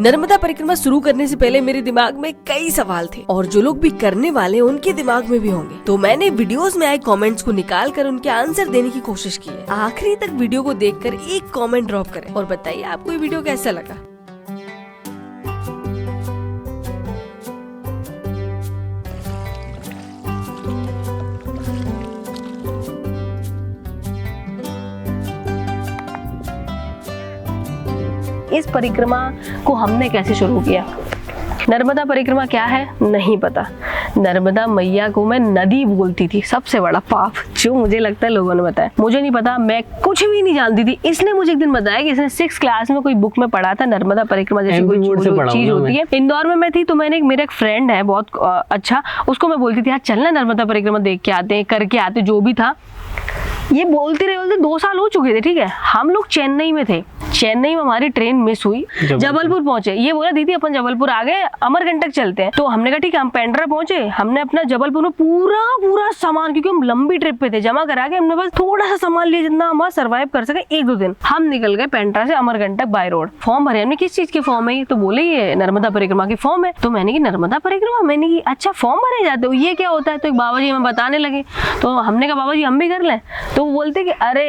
नर्मदा परिक्रमा शुरू करने से पहले मेरे दिमाग में कई सवाल थे और जो लोग भी करने वाले उनके दिमाग में भी होंगे। तो मैंने वीडियोस में आए कमेंट्स को निकाल कर उनके आंसर देने की कोशिश की है। आखिरी तक वीडियो को देखकर एक कमेंट ड्रॉप करें और बताइए आपको ये वीडियो कैसा लगा। इस परिक्रमा को हमने कैसे शुरू किया? नर्मदा परिक्रमा क्या है नहीं पता। नर्मदा मैया को मैं नदी बोलती थी, सबसे बड़ा पाप जो मुझे लगता है लोगों ने बताया। मुझे नहीं पता, मैं कुछ भी नहीं जानती थी। इसने मुझे एक दिन बताया कि इसने 6th क्लास में कोई बुक में पढ़ा था, नर्मदा परिक्रमा जैसी कोई चीज होती है। इंदौर में मैं थी तो मैंने मेरा एक फ्रेंड है बहुत अच्छा, उसको मैं बोलती थी यार चलना नर्मदा परिक्रमा देख के आते हैं, करके आते, जो भी था। ये बोलते रहे 2 साल हो चुके थे, ठीक है। हम लोग चेन्नई में थे, चेन्नई में हमारी ट्रेन मिस हुई, जबलपुर पहुंचे। ये बोला दीदी अपन जबलपुर आ गए, अमरकंटक चलते हैं। तो हमने कहा ठीक है, हम पेंड्रा पहुंचे। हमने अपना जबलपुर में पूरा सामान, क्योंकि हम लंबी ट्रिप पे थे, जमा करा के हमने बस थोड़ा सा सामान लिया जितना हम सर्वाइव कर सके 1-2 दिन। हम निकल गए पेंड्रा से अमरकंटक बाय रोड। फॉर्म भरे हमने, किस चीज के फॉर्म है? तो बोले ये नर्मदा परिक्रमा की फॉर्म है। तो मैंने की नर्मदा परिक्रमा, मैंने की अच्छा फॉर्म भरे जाते हो, ये क्या होता है? तो एक बाबा जी हमें बताने लगे। तो हमने कहा बाबा जी हम भी कर लें। तो वो बोलते कि अरे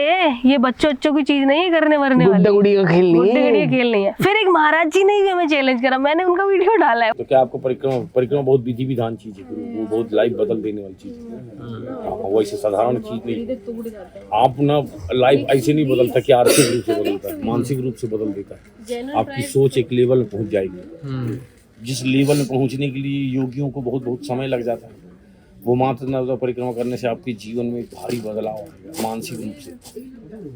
ये बच्चों की चीज नहीं है, करने वरने वाली खेल नहीं है। फिर एक महाराज जी ने हमें चैलेंज करा, मैंने उनका वीडियो डाला है। तो क्या आपको परिक्रमा बहुत विधि विधान चीज है, वो बहुत लाइफ बदल देने वाली चीज है, वो ऐसे साधारण चीज नहीं। आप ना लाइफ ऐसे नहीं बदलता कि आर्थिक रूप से बदलता है, मानसिक रूप से बदल देता है। आपकी सोच एक लेवल में पहुंच जाएगी, जिस लेवल में पहुंचने के लिए योगियों को बहुत समय लग जाता है। वो मात्र नर्मदा परिक्रमा करने से आपके जीवन में भारी बदलाव आएगा, मानसिक रूप से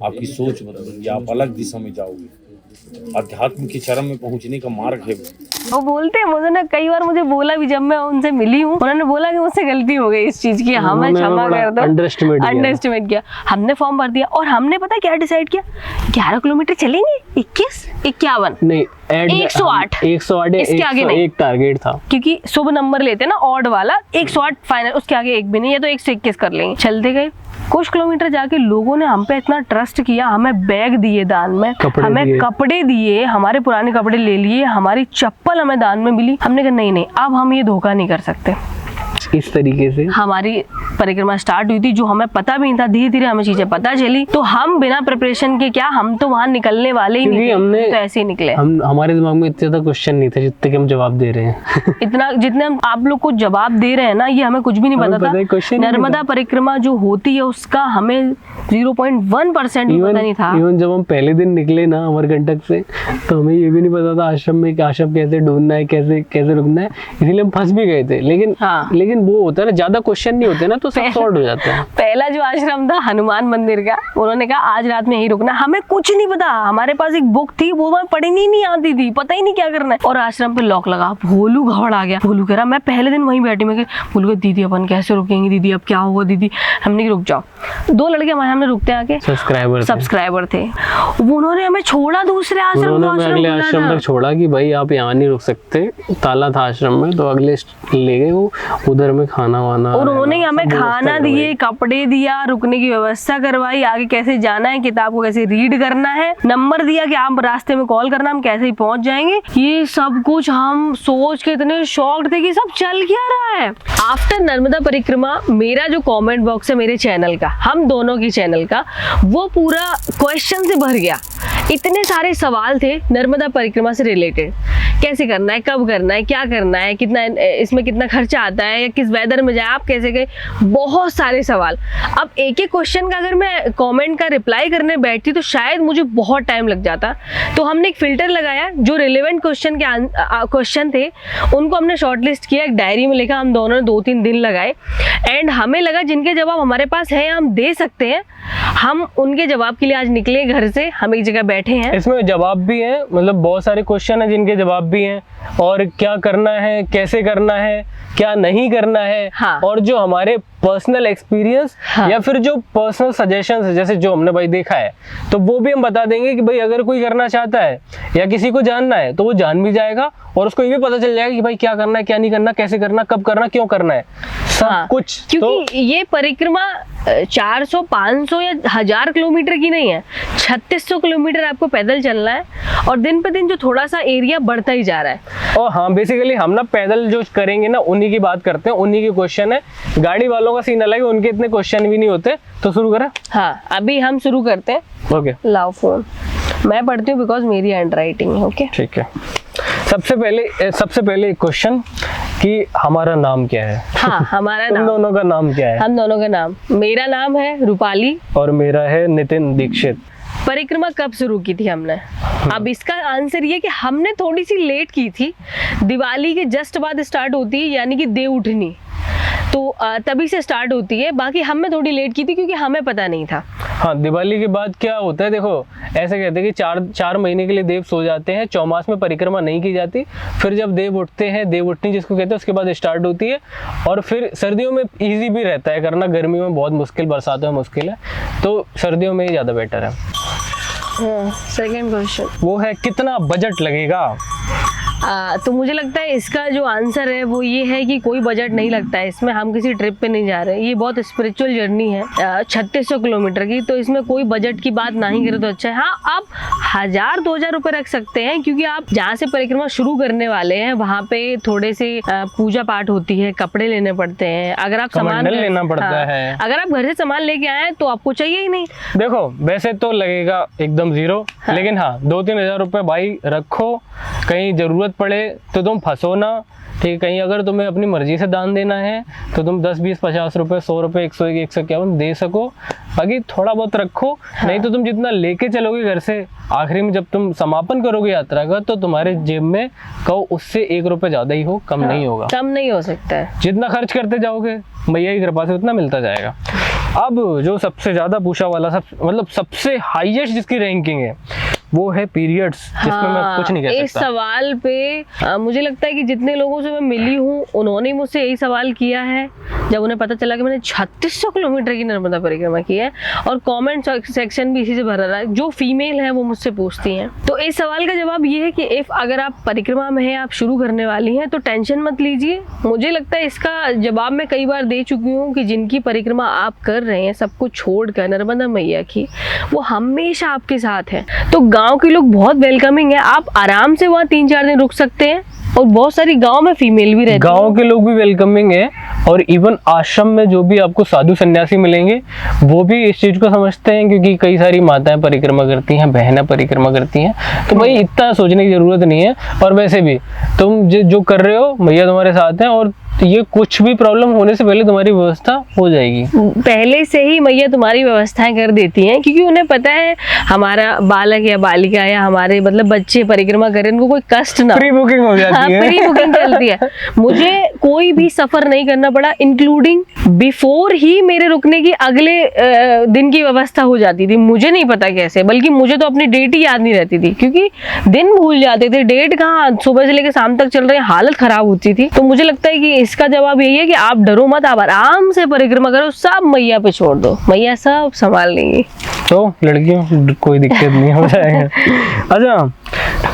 आपकी सोच बदलेगी, आप अलग दिशा में जाओगे। अध्यात्म के चरम में पहुंचने का मार्ग है वो बोलते हैं। मुझे ना कई बार मुझे बोला भी, जब मैं उनसे मिली हूँ, उन्होंने बोला कि मुझसे गलती हो गई इस चीज की, हमें क्षमा कर दो, अंडरएस्टिमेट किया। हमने फॉर्म भर दिया और हमने पता क्या डिसाइड किया, 11 किलोमीटर चलेंगे, 21, 51 नहीं 108 इसके आगे नहीं। एक टारगेट था, क्योंकि शुभ नंबर लेते ना, ऑड वाला 108 फाइनल, उसके आगे एक भी नहीं, या तो 121 कर लेंगे। चलते गए कुछ किलोमीटर जाके लोगों ने हम पे इतना ट्रस्ट किया, हमें बैग दिए दान में, हमें कपड़े दिए, हमारे पुराने कपड़े ले लिए, हमारी चप्पल हमें दान में मिली। हमने कहा नहीं अब हम ये धोखा नहीं कर सकते। इस तरीके से हमारी परिक्रमा स्टार्ट हुई थी, जो हमें पता भी नहीं था। धीरे धीरे हमें चीजें पता चली, तो हम बिना प्रिपरेशन के क्या, हम तो वहां निकलने वाले ही नहीं, हमने तो ऐसे ही निकले। हमारे दिमाग में इतना ज्यादा क्वेश्चन नहीं था जितने के हम जवाब दे रहे हैं। इतना जितने हम आप लोग को जवाब दे रहे हैं ना, ये हमें कुछ भी नहीं पता था। नर्मदा परिक्रमा जो होती है उसका हमें 0.1% भी पता नहीं था। इवन जब हम पहले दिन निकले ना अमरकंटक से, तो हमें ये भी नहीं पता था आश्रम में कि आश्रम कैसे ढूंढना है, कैसे रुकना है, इसीलिए हम फंस भी गए थे। लेकिन वो होता है ना, ज्यादा क्वेश्चन नहीं होते ना, तो सब सॉर्ट हो जाता है। पहला जो आश्रम था हनुमान मंदिर का, उन्होंने कहा आज रात में यहीं रुकना। हमें कुछ नहीं पता, हमारे पास एक बुक थी, वो हमें पढ़नी नहीं आती थी, पता ही नहीं क्या करना है। और आश्रम पे लॉक लगा, भोलू घबरा गया। भोलू कह रहा मैं पहले दिन वहीं बैठी, मैं भोलू दीदी अपन कैसे रुकेंगे दीदी, अब क्या होगा दीदी? हमने रुक जाओ। 2 लड़के हमारे सामने रुकते आके सब्सक्राइबर थे, उन्होंने हमें छोड़ा दूसरे आश्रम तक छोड़ा कि भाई आप यहाँ नहीं रुक सकते, ताला था आश्रम में। तो अगले ले गए वो, उधर में खाना वाना, और उन्होंने हमें खाना दिए, कपड़े दिया, रुकने की व्यवस्था करवाई, आगे कैसे जाना है, किताब को कैसे रीड करना है, नंबर दिया कि आप रास्ते में कॉल करना, हम कैसे ही पहुंच जाएंगे। ये सब कुछ हम सोच के इतने शॉक्ड थे कि सब चल क्या रहा है। आफ्टर नर्मदा परिक्रमा मेरा जो कमेंट बॉक्स है मेरे चैनल का, हम दोनों की चैनल का, वो पूरा क्वेश्चन से भर गया। इतने सारे सवाल थे नर्मदा परिक्रमा से रिलेटेड, कैसे करना है, कब करना है, क्या करना है, कितना इसमें कितना खर्चा आता है, या किस वेदर में जाए, आप कैसे गए, बहुत सारे सवाल। अब एक एक क्वेश्चन का अगर मैं कमेंट का रिप्लाई करने बैठती तो शायद मुझे बहुत टाइम लग जाता। तो हमने एक फिल्टर लगाया, जो रिलेवेंट क्वेश्चन थे उनको हमने शॉर्टलिस्ट किया, एक डायरी में लिखा। हम दोनों ने 2-3 दिन लगाए एंड हमें लगा जिनके जवाब हमारे पास है, हम दे सकते हैं, हम उनके जवाब के लिए आज निकले घर से। हम एक जगह बैठे हैं, इसमें जवाब भी है, मतलब बहुत सारे क्वेश्चन है जिनके जवाब भी हैं, और क्या करना है, कैसे करना है, क्या नहीं करना है। हाँ। और जो हमारे पर्सनल एक्सपीरियंस या फिर जो पर्सनल सजेशंस है, जैसे जो हमने भाई देखा है, तो वो भी हम बता देंगे कि भाई अगर कोई करना चाहता है या किसी को जानना है तो वो जान भी जाएगा, और उसको ये भी पता चल जाएगा कि भाई क्या करना है, क्या नहीं करना, कैसे करना, कब करना, क्यों करना है, सब कुछ। क्योंकि ये परिक्रमा 400, 500 या 1000 किलोमीटर की नहीं है, 3600 किलोमीटर आपको पैदल चलना है और दिन पे दिन जो थोड़ा सा एरिया बढ़ता ही जा रहा है। और हाँ, बेसिकली हम ना पैदल जो करेंगे ना उन्हीं की बात करते हैं, उन्हीं के क्वेश्चन है। गाड़ी वालों का सीन अलग है, उनके इतने क्वेश्चन भी नहीं होते। तो शुरू करें? हाँ, अभी हम शुरू करते हैं। ओके, लाओ फोन, मैं पढ़ती हूँ बिकॉज मेरी हैंड राइटिंग है। ओके, ठीक है। सबसे पहले क्वेश्चन कि हमारा नाम क्या है? हाँ, हमारा तुम नाम, दोनों का नाम क्या है? हम दोनों का नाम, मेरा नाम है रूपाली और मेरा है नितिन दीक्षित। परिक्रमा कब शुरू की थी हमने? अब इसका आंसर ये कि हमने थोड़ी सी लेट की थी। दिवाली के जस्ट बाद स्टार्ट होती है, यानी कि देव उठनी, तो तभी से स्टार्ट होती है। बाकी हमने थोड़ी लेट की थी क्योंकि हमें पता नहीं था। हाँ, दिवाली के बाद क्या होता है, देखो ऐसे कहते हैं कि चार महीने के लिए देव सो जाते हैं, चौमास में परिक्रमा नहीं की जाती। फिर जब देव उठते हैं, देव उठनी जिसको कहते हैं, उसके बाद स्टार्ट होती है। और फिर सर्दियों में इजी भी रहता है करना, गर्मियों में बहुत मुश्किल, बरसातों में मुश्किल है, तो सर्दियों में ही ज़्यादा बेटर है। सेकंड क्वेश्चन, वो है कितना बजट लगेगा? तो मुझे लगता है इसका जो आंसर है वो ये है कि कोई बजट नहीं लगता है इसमें। हम किसी ट्रिप पे नहीं जा रहे, ये बहुत स्पिरिचुअल जर्नी है 3600 किलोमीटर की, तो इसमें कोई बजट की बात नहीं करे तो अच्छा है। हाँ, आप 1000-2000 रुपये रख सकते हैं, क्योंकि आप जहाँ से परिक्रमा शुरू करने वाले हैं वहाँ पे थोड़े से पूजा पाठ होती है, कपड़े लेने पड़ते हैं। अगर आप सामान लेना पड़ता है, अगर आप घर से सामान लेके आए हैं तो आपको चाहिए ही नहीं। देखो वैसे तो लगेगा एकदम जीरो, लेकिन हाँ 2-3 हज़ार रुपये भाई रखो, कहीं जरूरत पड़े तो तुम फंसो ना। ठीक है, कहीं अगर तुम्हें अपनी मर्जी से दान देना है तो तुम 10, 20, 50 रुपये, 100 रुपये, 101, 151 दे सको, बाकी थोड़ा बहुत रखो। नहीं तो तुम जितना लेके चलोगे घर से, आखिरी में जब तुम समापन करोगे यात्रा का, तो तुम्हारे जेब में कहो उससे 1 रुपये ज़्यादा ही हो, कम नहीं होगा। कम नहीं हो सकता है, जितना खर्च करते जाओगे मैया की कृपा से उतना मिलता जाएगा। अब जो सबसे ज़्यादा पूछा वाला, मतलब सबसे हाईएस्ट जिसकी रैंकिंग है, वो है पीरियड्स, जिसमें मैं कुछ नहीं कह सकता। इस सवाल पे मुझे लगता है कि जितने लोगों से मैं मिली हूँ उन्होंने मुझसे यही सवाल किया है जब उन्हें पता चला कि मैंने 3600 किलोमीटर की नर्मदा परिक्रमा की है। और कमेंट सेक्शन भी इसी से भरा रहा है, जो फीमेल है वो मुझसे पूछती हैं। तो इस सवाल का जवाब ये है कि अगर आप परिक्रमा में हैं, आप शुरू करने वाली हैं, तो टेंशन मत लीजिए। मुझे लगता है इसका जवाब मैं कई बार दे चुकी हूँ कि जिनकी परिक्रमा आप कर रहे हैं, सब कुछ छोड़कर नर्मदा मैया की, वो हमेशा आपके साथ है। तो गांव के लोग बहुत वेलकमिंग है, आप आराम से वहाँ 3-4 दिन रुक सकते हैं। और बहुत सारी गांव में फीमेल भी रहती है, गांव के लोग भी वेलकमिंग है। और इवन आश्रम में जो भी आपको साधु सन्यासी मिलेंगे, वो भी इस चीज को समझते हैं, क्योंकि कई सारी माताएं परिक्रमा करती हैं, बहनें परिक्रमा करती हैं, तो भाई इतना सोचने की जरूरत नहीं है। और वैसे भी तुम जो कर रहे हो, मैया तुम्हारे साथ हैं, और ये कुछ भी प्रॉब्लम होने से पहले तुम्हारी व्यवस्था हो जाएगी। पहले से ही मैया तुम्हारी व्यवस्थाएं कर देती हैं, क्योंकि उन्हें पता है हमारा बालक या बालिका या हमारे मतलब बच्चे परिक्रमा करें, उनको कोई कष्ट ना। प्री बुकिंग हो जाती है। प्री बुकिंग चलती है। मुझे कोई भी सफर नहीं करना पड़ा, इंक्लूडिंग बिफोर ही मेरे रुकने की अगले दिन की व्यवस्था हो जाती थी। मुझे नहीं पता कैसे, बल्कि मुझे तो अपनी डेट ही याद नहीं रहती थी, क्योंकि दिन भूल जाते थे। डेट कहाँ, सुबह से लेकर शाम तक चल रहे हैं, हालत खराब होती थी। तो मुझे लगता है कि इसका जवाब यही है कि आप डरो मत, आप आराम से परिक्रमा करो, सब मैया पे छोड़ दो, मैया सब संभाल लेंगी। तो लड़कियों कोई दिक्कत नहीं, हो जाएगा। अच्छा,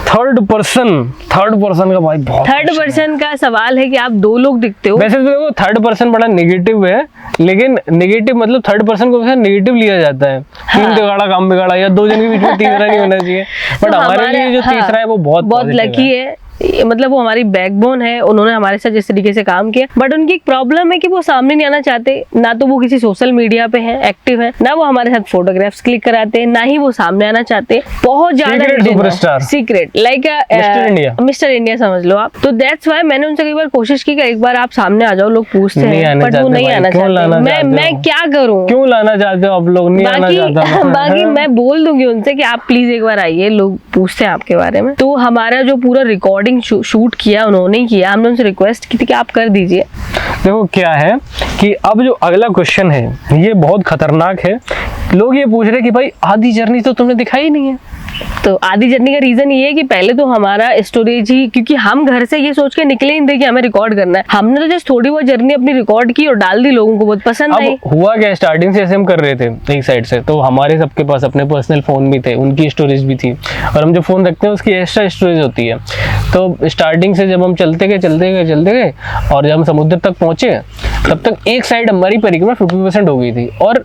थर्ड पर्सन का भाई बहुत, थर्ड पर्सन का सवाल है कि आप 2 लोग दिखते हो। वैसे तो देखो थर्ड पर्सन बड़ा नेगेटिव है, लेकिन नेगेटिव मतलब थर्ड पर्सन को नेगेटिव लिया जाता है। तीन बिगाड़ा काम बिगाड़ा, या 2 जन के बीच में तीसरा नहीं होना चाहिए। बट तो हमारे लिए जो तीसरा है वो बहुत लकी है। मतलब वो हमारी बैकबोन है, उन्होंने हमारे साथ जिस तरीके से काम किया। बट उनकी एक प्रॉब्लम है कि वो सामने नहीं आना चाहते, ना तो वो किसी सोशल मीडिया पे हैं, एक्टिव है, ना वो हमारे साथ फोटोग्राफ्स क्लिक कराते हैं, ना ही वो सामने आना चाहते। बहुत ज्यादा सीक्रेट, लाइक मिस्टर इंडिया समझ लो आप। तो दैट्स व्हाई मैंने उनसे कई बार कोशिश की कि एक बार आप सामने आ जाओ, लोग पूछते हैं, बट वो नहीं आना चाहते। मैं क्या करूँ, क्यों लाना चाहते हो आप लोग, नहीं आना चाहता। बाकी मैं बोल दूंगी उनसे कि आप प्लीज एक बार आइए, लोग पूछते हैं आपके बारे में। तो हमारा जो पूरा रिकॉर्डिंग शूट किया उन्होंने किया, हमने उनसे रिक्वेस्ट की थी कि आप कर दीजिए। देखो क्या है कि अब जो अगला क्वेश्चन है ये बहुत खतरनाक है। लोग ये पूछ रहे कि भाई आधी जर्नी तो तुमने दिखाई नहीं है। तो आधी जर्नी का रीजन ये है कि पहले तो हमारा स्टोरेज ही, क्योंकि हम घर से ये सोच के निकले नहीं थे कि हमें रिकॉर्ड करना है, हमने तो जस्ट थोड़ी बहुत जर्नी अपनी रिकॉर्ड की और डाल दी, लोगों को बहुत पसंद आई। हुआ क्या, स्टार्टिंग से ऐसे हम कर रहे थे एक साइड से, तो हमारे सबके पास अपने पर्सनल फोन भी थे, उनकी स्टोरेज भी थी, और हम जो फोन रखते हैं उसकी एक्स्ट्रा स्टोरेज होती है। तो स्टार्टिंग से जब हम चलते गए और जब हम समुद्र तक पहुंचे, तब तक एक साइड हमारी परिक्रमा 50% हो गई थी, और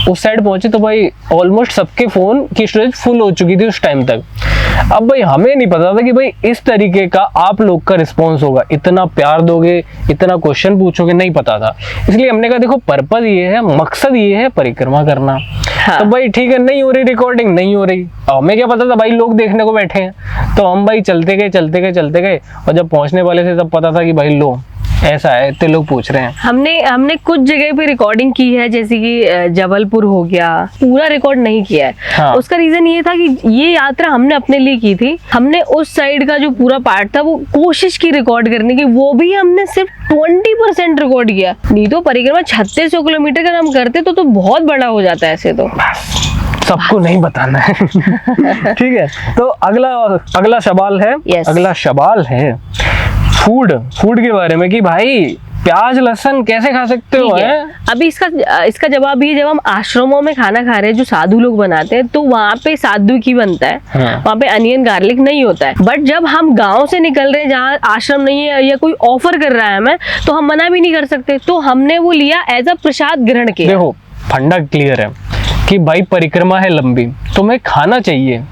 उस साइड पहुंचे तो भाई ऑलमोस्ट सबके फोन की स्टोरेज फुल हो चुकी थी उस टाइम तक। अब भाई हमें नहीं पता था कि भाई इस तरीके का आप लोग का रिस्पॉन्स होगा, इतना प्यार दोगे, इतना क्वेश्चन पूछोगे, नहीं पता था। इसलिए हमने कहा देखो पर्पज ये है, मकसद ये है परिक्रमा करना। हाँ। तो भाई ठीक है, नहीं हो रही रिकॉर्डिंग, नहीं हो रही, हमें क्या पता था भाई लोग देखने को बैठे हैं। तो हम भाई चलते गए और जब पहुंचने वाले थे तब पता था कि भाई लो ऐसा है, इतने लोग पूछ रहे हैं। हमने कुछ जगह पे रिकॉर्डिंग की है, जैसे कि जबलपुर हो गया, पूरा रिकॉर्ड नहीं किया है। हाँ। उसका रीजन ये था कि ये यात्रा हमने अपने लिए की थी। हमने उस साइड का जो पूरा पार्ट था वो कोशिश की रिकॉर्ड करने की, वो भी हमने सिर्फ 20% रिकॉर्ड किया। नहीं तो परिक्रमा 3600 किलोमीटर का हम करते तो बहुत बड़ा हो जाता है ऐसे तो। सबको नहीं बताना है। ठीक है, तो अगला सवाल है। Yes. अगला सवाल है फूड के बारे में कि भाई प्याज लहसुन कैसे खा सकते हो? ठीक है। अभी इसका जवाब ये, जब हम आश्रमों में खाना खा रहे हैं जो साधु लोग बनाते हैं तो वहाँ पे साधु की बनता है। हाँ। वहाँ पे अनियन गार्लिक नहीं होता है। बट जब हम गांव से निकल रहे हैं जहाँ आश्रम नहीं है या कोई ऑफर कर रहा है हमें, तो हम मना भी नहीं कर सकते। तो हमने वो लिया एज अ प्रसाद ग्रहण किया। देखो फंडा क्लियर है कि भाई परिक्रमा है लंबी, तुम्हें खाना चाहिए।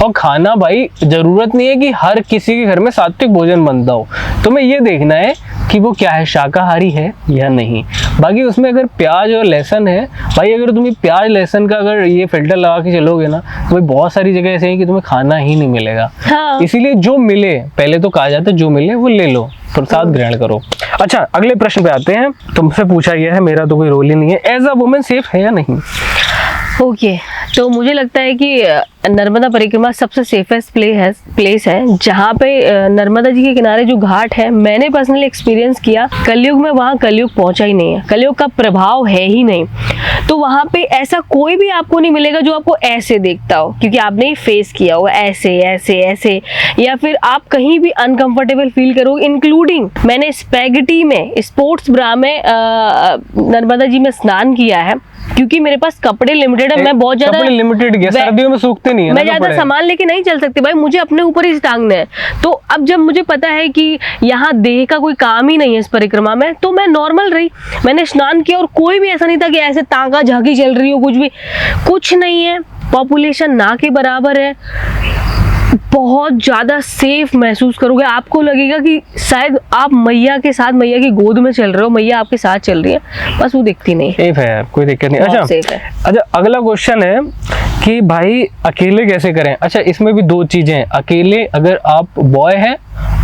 और खाना भाई जरूरत नहीं है कि हर किसी के घर में सात्विक भोजन बनता हो, तुम्हें ये देखना है कि वो क्या है, शाकाहारी है या नहीं। बाकी उसमें अगर प्याज और लहसुन है, भाई अगर तुम्हें प्याज लहसुन का अगर ये फिल्टर लगा के चलोगे ना, तो भाई बहुत सारी जगह ऐसे हैं कि तुम्हें खाना ही नहीं मिलेगा। हाँ। इसीलिए जो मिले, पहले तो कहा जाता है जो मिले वो ले लो, प्रसाद ग्रहण करो। अच्छा अगले प्रश्न पे आते हैं। तुमसे पूछा गया है, मेरा तो कोई रोल ही नहीं है, एज अ वुमेन सेफ है या नहीं? ओके, तो मुझे लगता है कि नर्मदा परिक्रमा सबसे सेफेस्ट प्लेस है जहाँ पे नर्मदा जी के किनारे जो घाट है, मैंने पर्सनली एक्सपीरियंस किया। कलयुग में वहाँ कलयुग पहुँचा ही नहीं है, कलयुग का प्रभाव है ही नहीं। तो वहाँ पे ऐसा कोई भी आपको नहीं मिलेगा जो आपको ऐसे देखता हो, क्योंकि आपने फेस किया हो ऐसे ऐसे ऐसे, या फिर आप कहीं भी अनकंफर्टेबल फील करोगे। इंक्लूडिंग मैंने स्पैगेटी में, स्पोर्ट्स ब्रा में नर्मदा जी में स्नान किया है, क्योंकि मेरे पास कपड़े लिमिटेड है। मैं बहुत ज्यादा कपड़े लिमिटेड है, सर्दियों में सूखते नहीं है, मैं ज्यादा सामान लेके नहीं चल सकती भाई, मुझे अपने ऊपर ही टांगना है। तो अब जब मुझे पता है कि यहाँ देह का कोई काम ही नहीं है इस परिक्रमा में, तो मैं नॉर्मल रही, मैंने स्नान किया और कोई भी ऐसा नहीं था कि ऐसे तांगा झांकी चल रही हो, कुछ नहीं है। पॉपुलेशन ना के बराबर है, बहुत ज़्यादा सेफ महसूस करोगे। आपको लगेगा कि शायद आप मैया के साथ, मैया की गोद में चल रहे हो, मैया आपके साथ चल रही है, बस वो दिखती नहीं। सेफ है यार, कोई दिक्कत नहीं। बहुत सेफ है। अच्छा अगला क्वेश्चन है कि भाई अकेले कैसे करें? अच्छा इसमें भी दो चीजें हैं, अकेले अगर आप बॉय हैं,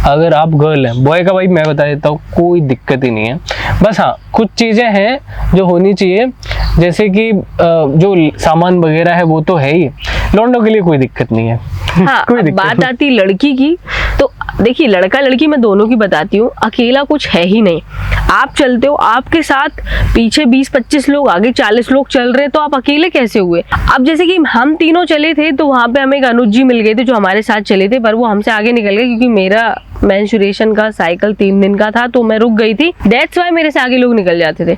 अगर आप गर्ल हैं। बॉय का भाई मैं बता देता हूँ, कोई दिक्कत ही नहीं है। बस हाँ कुछ चीजें हैं जो होनी चाहिए, जैसे कि जो सामान वगैरह है वो तो है ही, लौंडों के लिए कोई दिक्कत नहीं है। हाँ, कोई अब दिक्कत बात नहीं। आती लड़की की, तो देखिए लड़का लड़की मैं दोनों की बताती हूँ। अकेला कुछ है ही नहीं, आप चलते हो, आपके साथ पीछे 20-25 लोग, आगे 40 लोग चल रहे, तो आप अकेले कैसे हुए? अब जैसे कि हम तीनों चले थे तो वहाँ पे हमें एक अनुज जी मिल गए थे जो हमारे साथ चले थे, पर वो हमसे आगे निकल गए क्योंकि मेरा मेंस्ट्रुएशन का साइकिल 3 दिन का था, तो मैं रुक गई थी। दैट्स वाई मेरे से आगे लोग निकल जाते थे।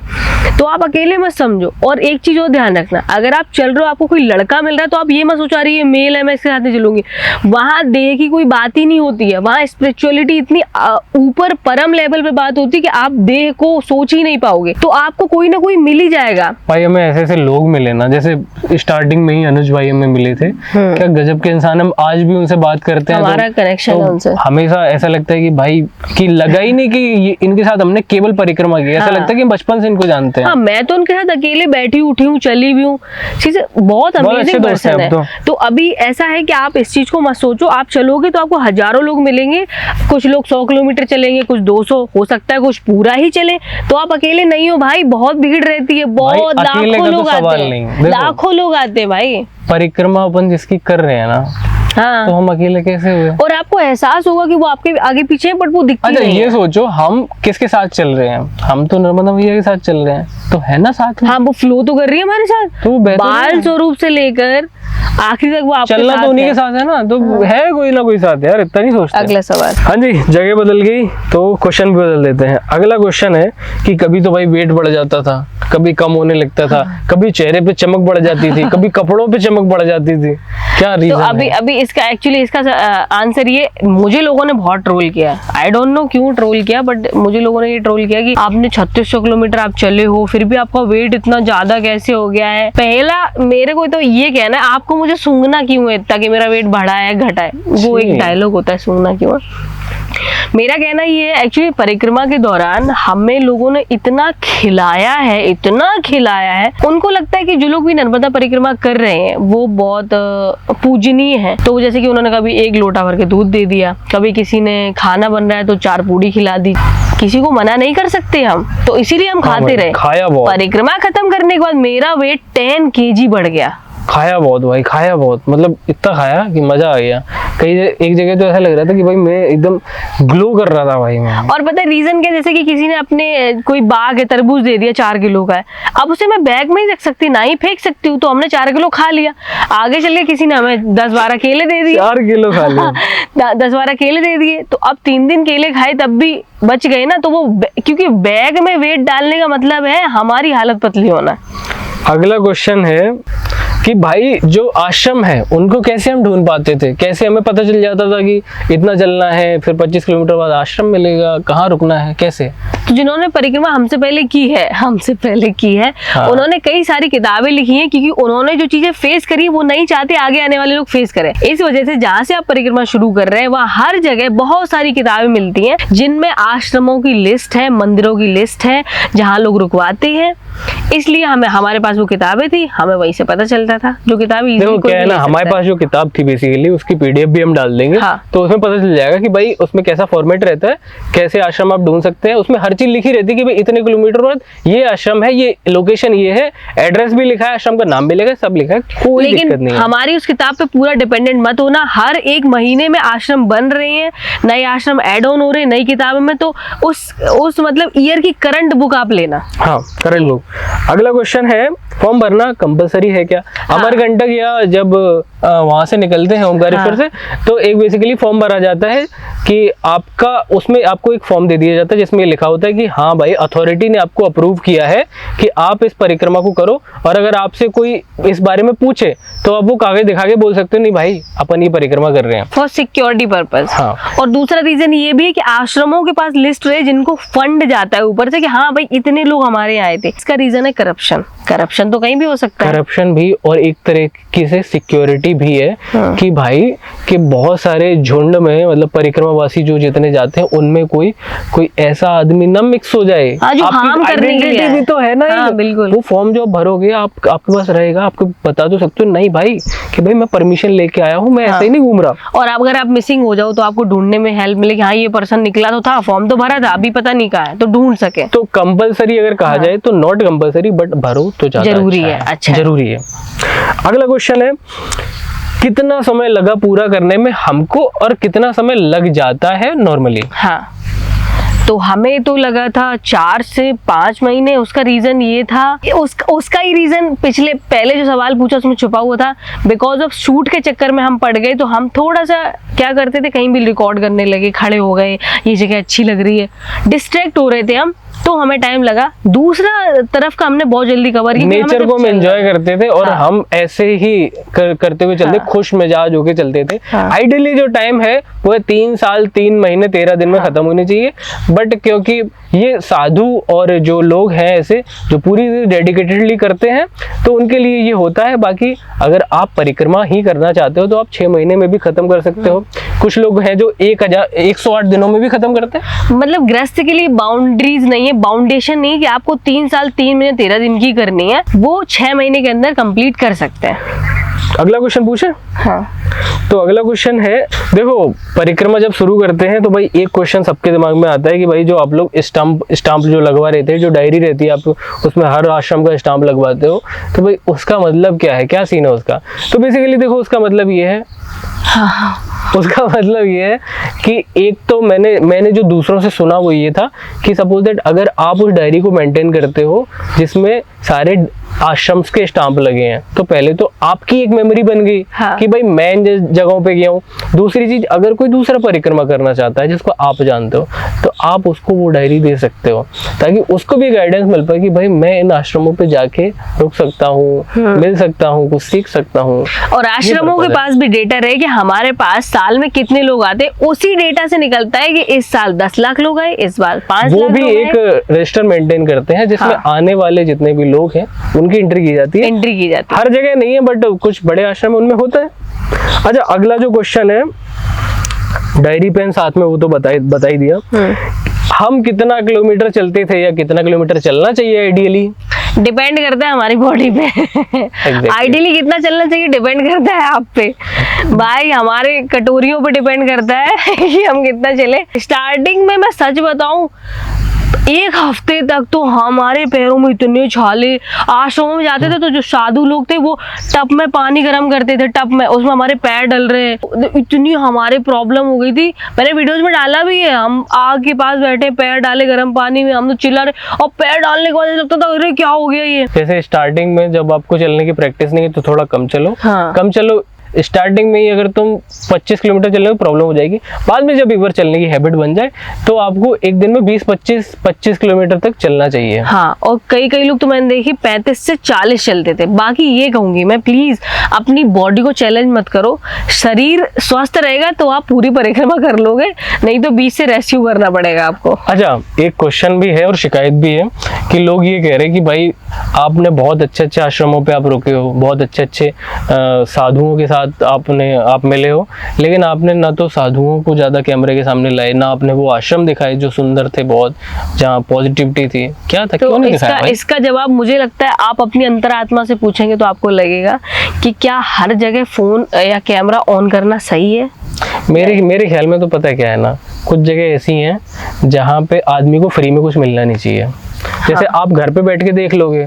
तो आप अकेले मत समझो। और एक चीज और ध्यान रखना, अगर आप चल रहे हो, आपको कोई लड़का मिल रहा है, तो आप ये मत सोचा रही है मेल है मैं इसके साथ नहीं चलूंगी। वहाँ देह की कोई बात ही नहीं होती है, वहाँ स्पिरिचुअलिटी इतनी ऊपर परम लेवल पे बात होती है कि आप देह को सोच ही नहीं पाओगे। तो आपको कोई ना कोई मिल ही जाएगा। भाई हमें ऐसे ऐसे लोग मिले ना, जैसे स्टार्टिंग में ही अनुज भाई हमें मिले थे, क्या गजब के इंसान। हम आज भी उनसे बात करते हैं, हमारा कनेक्शन है उनसे। हमेशा ऐसा लगता है कि भाई कि लगा ही नहीं कि इनके साथ हमने केवल परिक्रमा की, ऐसा लगता है कि बचपन से इनको जानते हैं। हाँ, मैं तो उनके साथ अकेले बैठी उठी हूँ, चली भी हूँ, चीजें बहुत अमेजिंग पर्सन है। तो अभी ऐसा है कि आप इस चीज को मत सोचो, आप चलोगे तो आपको हजारों लोग मिलेंगे, कुछ लोग 100 किलोमीटर चलेंगे, कुछ 200, हो सकता है कुछ पूरा ही चले। तो आप अकेले नहीं हो भाई, बहुत भीड़ रहती है, बहुत लाखों लोग आते हैं, लाखों लोग आते हैं भाई। परिक्रमा अपन जिसकी कर रहे हैं ना, हाँ, तो हम अकेले कैसे हुए? और आपको एहसास होगा कि वो आपके आगे पीछे है, बट वो दिखती नहीं है। ये सोचो हम किसके साथ चल रहे हैं, हम तो नर्मदा मैया के साथ चल रहे हैं, तो है ना साथ में। हाँ, वो फ्लो तो कर रही है हमारे साथ, तो बाल स्वरूप से लेकर आखिरी तक वो आपके चलना साथ तो उन्हीं है। के साथ है ना, तो है कोई ना कोई साथ यार, इतना नहीं सोचते। अगला सवाल। हाँ जी, जगह बदल गई तो क्वेश्चन भी बदल देते हैं। अगला क्वेश्चन है कि कभी तो भाई वेट बढ़ जाता था, कभी कम होने लगता था, कभी चेहरे पे चमक बढ़ जाती थी, कभी कपड़ों पे चमक बढ़ जाती थी, क्या तो रीजन अभी है? अभी इसका एक्चुअली इसका आंसर ये, मुझे लोगों ने बहुत ट्रोल किया। आई डोंट नो क्यों ट्रोल किया, बट मुझे लोगों ने ये ट्रोल किया कि आपने 3600 किलोमीटर आप चले हो, फिर भी आपका वेट इतना ज्यादा कैसे हो गया है। पहला मेरे को तो ये कहना है, आपको मुझे सूंघना क्यों है इतना कि मेरा वेट बढ़ा है घटा है। वो एक डायलॉग होता है, सूंघना क्यों है। मेरा कहना ये है, एक्चुअली परिक्रमा के दौरान हमें लोगों ने इतना खिलाया है, इतना खिलाया है। उनको लगता है कि जो लोग भी नर्मदा परिक्रमा कर रहे हैं वो बहुत पूजनीय है। तो जैसे कि उन्होंने कभी 1 लोटा भर के दूध दे दिया, कभी किसी ने खाना बन रहा है तो 4 पूड़ी खिला दी। किसी को मना नहीं कर सकते हम, तो इसीलिए हम खाते रहे। खाया बहुत, परिक्रमा खत्म करने के बाद मेरा वेट 10 kg बढ़ गया। खाया बहुत भाई, खाया बहुत, मतलब इतना खाया कि मजा आ गया। कई एक जगह तो ऐसा लग रहा था कि भाई मैं एकदम ग्लो कर रहा था भाई मैं। और पता है रीजन क्या, जैसे कि किसी ने अपने कोई बाग है, तरबूज दे दिया 4 किलो का है, अब उसे मैं बैग में ही रख सकती, ना ही फेंक सकती हूँ। तो हमने 4 किलो खा लिया। आगे चल के किसी ने हमें 10-12 केले दे दिए, 4 किलो खा लिया। 10-12 केले दे दिए, तो अब 3 दिन केले खाए तब भी बच गए ना। तो वो क्योंकि बैग में वेट डालने का मतलब है हमारी हालत पतली होना। अगला क्वेश्चन है कि भाई जो आश्रम है उनको कैसे हम ढूंढ पाते थे, कैसे हमें पता चल जाता था कि इतना चलना है, फिर 25 किलोमीटर बाद आश्रम मिलेगा, कहाँ रुकना है, कैसे? तो जिन्होंने परिक्रमा हमसे पहले की है हाँ। उन्होंने कई सारी किताबें लिखी हैं, क्योंकि उन्होंने जो चीजें फेस करी वो नहीं चाहते आगे आने वाले लोग फेस करें। इस वजह से जहाँ से आप परिक्रमा शुरू कर रहे हैं वहाँ हर जगह बहुत सारी किताबें मिलती हैं, जिनमें आश्रमों की लिस्ट है, मंदिरों की लिस्ट है, जहाँ लोग रुकवाते हैं। इसलिए हमारे पास वो किताबें थी, हमें वहीं से पता चलता था। जो किताबें देखो क्या है ना, हमारे पास जो किताब थी बेसिकली उसकी PDF भी हम डाल देंगे। हाँ। तो उसमें पता चल जाएगा कि भाई उसमें कैसा फॉर्मेट रहता है, कैसे आश्रम आप ढूंढ सकते हैं। उसमें हर चीज लिखी रहती है कि भाई इतने किलोमीटर बाद ये आश्रम है, ये लोकेशन ये है, एड्रेस भी लिखा है, आश्रम का नाम भी लिखा है, सब लिखा है, कोई दिक्कत नहीं लेकिन है। हमारी उस किताब पे पूरा डिपेंडेंट मत होना। हर एक महीने में आश्रम बन रहे हैं, नए आश्रम ऐड ऑन हो रहे हैं नई किताबों में, तो उस मतलब ईयर की करंट बुक आप लेना। हाँ, करंट बुक। अगला क्वेश्चन है, फॉर्म भरना कंपलसरी है क्या? अमरकंटक या जब वहां से निकलते हैं ओमकारेश्वर से, तो एक बेसिकली फॉर्म भरा जाता है कि आपका, उसमें आपको एक फॉर्म दे दिया जाता है जिसमें लिखा होता है कि हाँ भाई अथॉरिटी ने आपको अप्रूव किया है कि आप इस परिक्रमा को करो। और अगर आपसे कोई इस बारे में पूछे तो आप वो कागज दिखा के बोल सकते हो, नहीं भाई अपन ये परिक्रमा कर रहे हैं फॉर सिक्योरिटी पर्पज। हाँ। और दूसरा रीजन ये भी है कि आश्रमों के पास लिस्ट रहे जिनको फंड जाता है ऊपर से कि हाँ भाई इतने लोग हमारे यहाँ आए थे। इसका रीजन है करप्शन तो कहीं भी हो सकता है। करप्शन भी, और एक तरीके से सिक्योरिटी भी है। हाँ। कि भाई कि बहुत सारे झुंड में, मतलब परिक्रमावासी जो जितने जाते हैं उनमें कोई ऐसा आदमी ना मिक्स हो जाए। हाँ, जो आपकी harm करने के लिए identity आए। भी तो है ना। हाँ, एक। बिल्कुल। वो फॉर्म जो भरोगे आपके पास रहेगा, आपको बता तो सकते हो नहीं भाई कि भाई मैं परमिशन लेके आया हूँ, मैं ऐसे ही नहीं घूम रहा। और अगर आप मिसिंग हो जाओ तो आपको ढूंढने में हेल्प मिले कि हाँ ये पर्सन निकला तो था, फॉर्म तो भरा था, अभी पता नहीं कहाँ है, तो ढूंढ सके। तो कंपलसरी अगर कहा जाए तो नॉट कंपलसरी, बट भरो तो ज्यादा जरूरी है, अच्छा है। जरूरी है। अगला क्वेश्चन है, कितना समय लगा पूरा करने में हमको और कितना समय लग जाता है नॉर्मली? हाँ, तो हमें तो लगा था 4 से 5 महीने। उसका रीजन ये था, उसका ही रीजन पहले जो सवाल पूछा उसमें छुपा हुआ था। बिकॉज ऑफ शूट के चक्कर में हम पड़ गए, तो हम थोड़ा सा क्या करते थे, कहीं भी रिकॉर्ड करने लगे, खड़े हो गए, ये जगह अच्छी लग रही है, डिस्ट्रैक्ट हो रहे थे हम, तो हमें टाइम लगा। दूसरा तरफ का हमने बहुत जल्दी कवर किया। नेचर को हम एंजॉय करते थे और हाँ। हम ऐसे ही करते हुए चलते, हाँ। खुश मिजाज होके चलते थे। हाँ। आइडियली जो टाइम है वो 3 साल 3 महीने 13 दिन में खत्म होनी चाहिए। बट क्योंकि ये साधु और जो लोग हैं ऐसे जो पूरी डेडिकेटेडली करते हैं, तो उनके लिए ये होता है। बाकी अगर आप परिक्रमा ही करना चाहते हो तो आप 6 महीने में भी खत्म कर सकते हो। कुछ लोग हैं जो 108 दिनों में भी खत्म करते हैं। मतलब गृहस्थ के लिए बाउंड्रीज नहीं है, बाउंडेशन नहीं है कि आपको 3 साल 3 महीने 13 दिन की करनी है, वो 6 महीने के अंदर कंप्लीट कर सकते हैं। अगला क्वेश्चन पूछे? हाँ। तो अगला क्वेश्चन है, देखो परिक्रमा जब शुरू करते हैं तो भाई एक क्वेश्चन सबके दिमाग में आता है कि भाई जो आप लोग स्टाम्प जो लगवा रहे थे, जो डायरी रहती है आप उसमें हर आश्रम का स्टाम्प लगवाते हो, तो भाई उसका मतलब क्या है, क्या सीन है उसका? तो बेसिकली देखो उसका मतलब ये है, उसका मतलब ये है कि एक तो मैंने जो दूसरों से सुना वो ये था कि सपोज दैट अगर आप उस डायरी को मेंटेन करते हो जिसमें सारे आश्रम्स के स्टाम्प लगे हैं, तो पहले तो आपकी एक मेमोरी बन गई हाँ। कि भाई मैं इन जगहों पे गया हूँ। दूसरी चीज, अगर कोई दूसरा परिक्रमा करना चाहता है जिसको आप जानते हो, तो आप उसको वो डायरी दे सकते हो, ताकि उसको भी गाइडेंस मिल पाए कि भाई मैं इन आश्रमों पे जाके रुक सकता हूँ, मिल सकता हूँ, कुछ सीख सकता हूँ। और आश्रमों के पास भी डेटा रहे कि हमारे पास साल में कितने लोग आते हैं, उसी डेटा से निकलता है कि इस साल 10 लाख लोग आए, इस बार 5 वो लाख भी लोग एक आए। रजिस्टर मेंटेन करते हैं जिसमें हाँ। आने वाले जितने भी लोग हैं उनकी एंट्री की जाती है। एंट्री की जाती है। हर जगह नहीं है, बट कुछ बड़े आश्रम उनमें होता है। अच्छा, अगला जो क्वेश्चन है, डायरी पेन साथ में, वो तो बता ही दिया। हम कितना किलोमीटर चलते थे या कितना किलोमीटर चलना चाहिए आइडियली? डिपेंड करता है हमारी बॉडी पे। आइडियली कितना चलना चाहिए डिपेंड करता है आप पे भाई, हमारे कटोरियों पे डिपेंड करता है कि हम कितना चले। स्टार्टिंग में मैं सच बताऊं, एक हफ्ते तक तो हमारे पैरों में इतने छाले। आश्रमों में जाते थे तो जो साधु लोग थे वो टब में पानी गर्म करते थे, टब में, उसमें हमारे पैर डल रहे, इतनी हमारे प्रॉब्लम हो गई थी। मैंने वीडियोस में डाला भी है, हम आग के पास बैठे, पैर डाले गर्म पानी में, हम तो चिल्ला रहे, और पैर डालने के बाद लगता था अरे क्या हो गया ये। जैसे स्टार्टिंग में जब आपको चलने की प्रैक्टिस नहीं है तो थोड़ा कम चलो। हाँ। कम चलो स्टार्टिंग में ही, अगर तुम 25 किलोमीटर चलने में प्रॉब्लम हो जाएगी। बाद में जब एक बार चलने की हैबिट बन जाए तो आपको एक दिन में 20-25 किलोमीटर तक चलना चाहिए। हाँ, और कई लोग तो मैंने देखी 35 से 40 चलते थे। बाकी ये कहूंगी मैं, प्लीज अपनी बॉडी को चैलेंज मत करो। शरीर स्वस्थ रहेगा तो आप पूरी परिक्रमा कर लोगे, नहीं तो बीच से रेस्क्यू करना पड़ेगा आपको। अच्छा, एक क्वेश्चन भी है और शिकायत भी है कि लोग ये कह रहे हैं कि भाई आपने बहुत अच्छे आश्रमों पे आप रुके हो, बहुत अच्छे साधुओं के साथ आप मिले हो, लेकिन आपने ना तो साधुओं को ज्यादा कैमरे के सामने लाए, ना आपने वो आश्रम दिखाए जो सुंदर थे बहुत, जहाँ पॉजिटिविटी थी। क्या था, क्यों नहीं दिखाया भाई? इसका जवाब मुझे लगता है आप अपनी अंतरात्मा से पूछेंगे तो आपको लगेगा कि क्या हर जगह फोन या कैमरा ऑन करना सही है। मेरे ख्याल में तो पता है क्या है ना, कुछ जगह ऐसी हैं जहाँ पे आदमी को फ्री में कुछ मिलना नहीं चाहिए। जैसे आप घर पे बैठ के देख लोगे,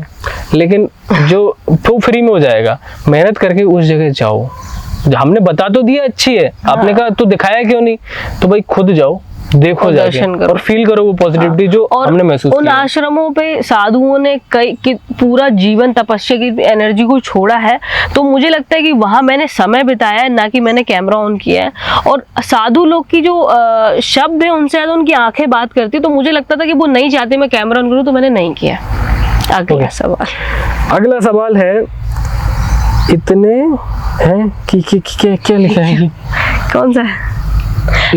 लेकिन जो तो फ्री में हो जाएगा, मेहनत करके उस जगह जाओ। हमने बता तो दिया अच्छी है, आपने कहा तो दिखाया क्यों नहीं, तो भाई खुद जाओ, देखो जाके और फील करो वो पॉजिटिविटी जो हमने महसूस किया। उन किया। आश्रमों पे साधुओं ने पूरा जीवन तपस्या की एनर्जी को छोड़ा है, तो मुझे लगता है कि वहां मैंने समय बिताया है, ना कि मैंने कैमरा ऑन किया है। और साधु लोग की जो शब्द है उनसे ज्यादा उनकी आंखें बात करती, तो मुझे लगता था कि वो नहीं चाहते मैं कैमरा ऑन करूं, तो मैंने नहीं किया। अगला सवाल। अगला सवाल है, इतने हैं कि क्या लिखा है? कौन सा है?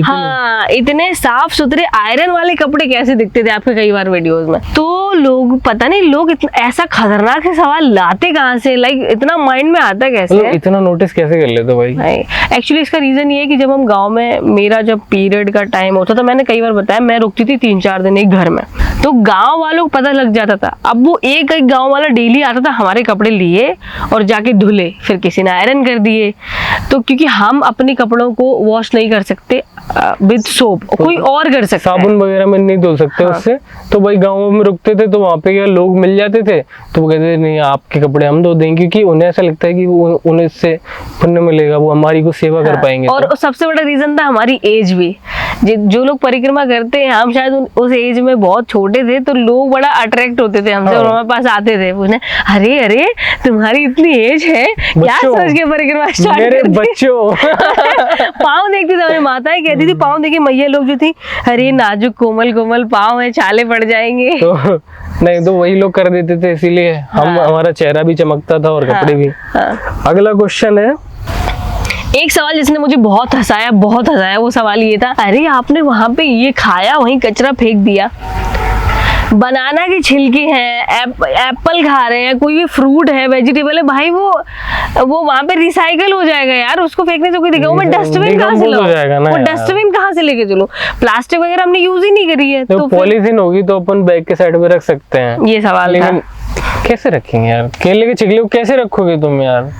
हाँ, इतने साफ सुथरे आयरन वाले कपड़े कैसे दिखते थे आपके कई बार वीडियोस में। तो लोग पता नहीं लोग ऐसा खतरनाक से सवाल लाते कहाँ से, लाइक इतना माइंड में आता कैसे? इतना नोटिस कैसे कर लेते भाई? एक्चुअली इसका रीजन ये है कि जब हम गांव में, मेरा जब पीरियड का टाइम होता था, मैंने कई बार बताया, मैं रुकती थी 3-4 दिन एक घर में, तो गांव वालों को पता लग जाता था। अब वो एक गांव वाला डेली आता था, हमारे कपड़े लिए और जाके धुले, फिर किसी ने आयरन कर दिए। तो क्योंकि हम अपने कपड़ों को वॉश नहीं कर सकते विद सोप, कोई और कर सकता है, साबुन वगैरह में नहीं धुल सकते। हाँ। उससे तो भाई गाँव में रुकते थे तो वहाँ पे क्या लोग मिल जाते थे, तो वो कहते थे नहीं आपके कपड़े हम धो देंगे, क्योंकि उन्हें ऐसा लगता है कि उन्हें इससे पुण्य मिलेगा, वो हमारी को सेवा कर पाएंगे। और सबसे बड़ा रीजन था हमारी एज भी। जो लोग परिक्रमा करते हैं, हम शायद उस एज में बहुत छोटे थे, तो लोग बड़ा अट्रैक्ट होते थे हमसे। हाँ। और हमारे पास आते थे पूछने, अरे तुम्हारी इतनी एज है, क्या सोच के परिक्रमा स्टार्ट मेरे बच्चों पाँव देखते थे हमारी माताएं, कहती थी पाँव देखी मैया लोग जो थी, अरे नाजुक कोमल कोमल पाँव है, छाले पड़ जाएंगे। तो नहीं तो वही लोग कर देते थे, इसीलिए हमारा चेहरा भी चमकता था और कपड़े भी। अगला क्वेश्चन है, एक सवाल जिसने मुझे बहुत हंसाया, वो सवाल ये था, अरे आपने वहां पे ये खाया, वहीं कचरा फेंक दिया। बनाना की छिलके हैं, एप्पल खा रहे हैं, कोई भी फ्रूट है, वेजिटेबल है, भाई वो वहां पे रिसाइकल हो जाएगा यार, उसको फेंकने से कोई दिक्कत। मैं डस्टबिन कहाँ से लाऊं? वो डस्टबिन कहाँ से लेके चलूं? प्लास्टिक वगैरह हमने यूज ही नहीं करी है, तो पॉलीथीन होगी तो अपन बैग के साइड में रख सकते हैं। ये सवाल, लेकिन कैसे रखेंगे यार? केले के छिलके कैसे रखोगे तुम यार?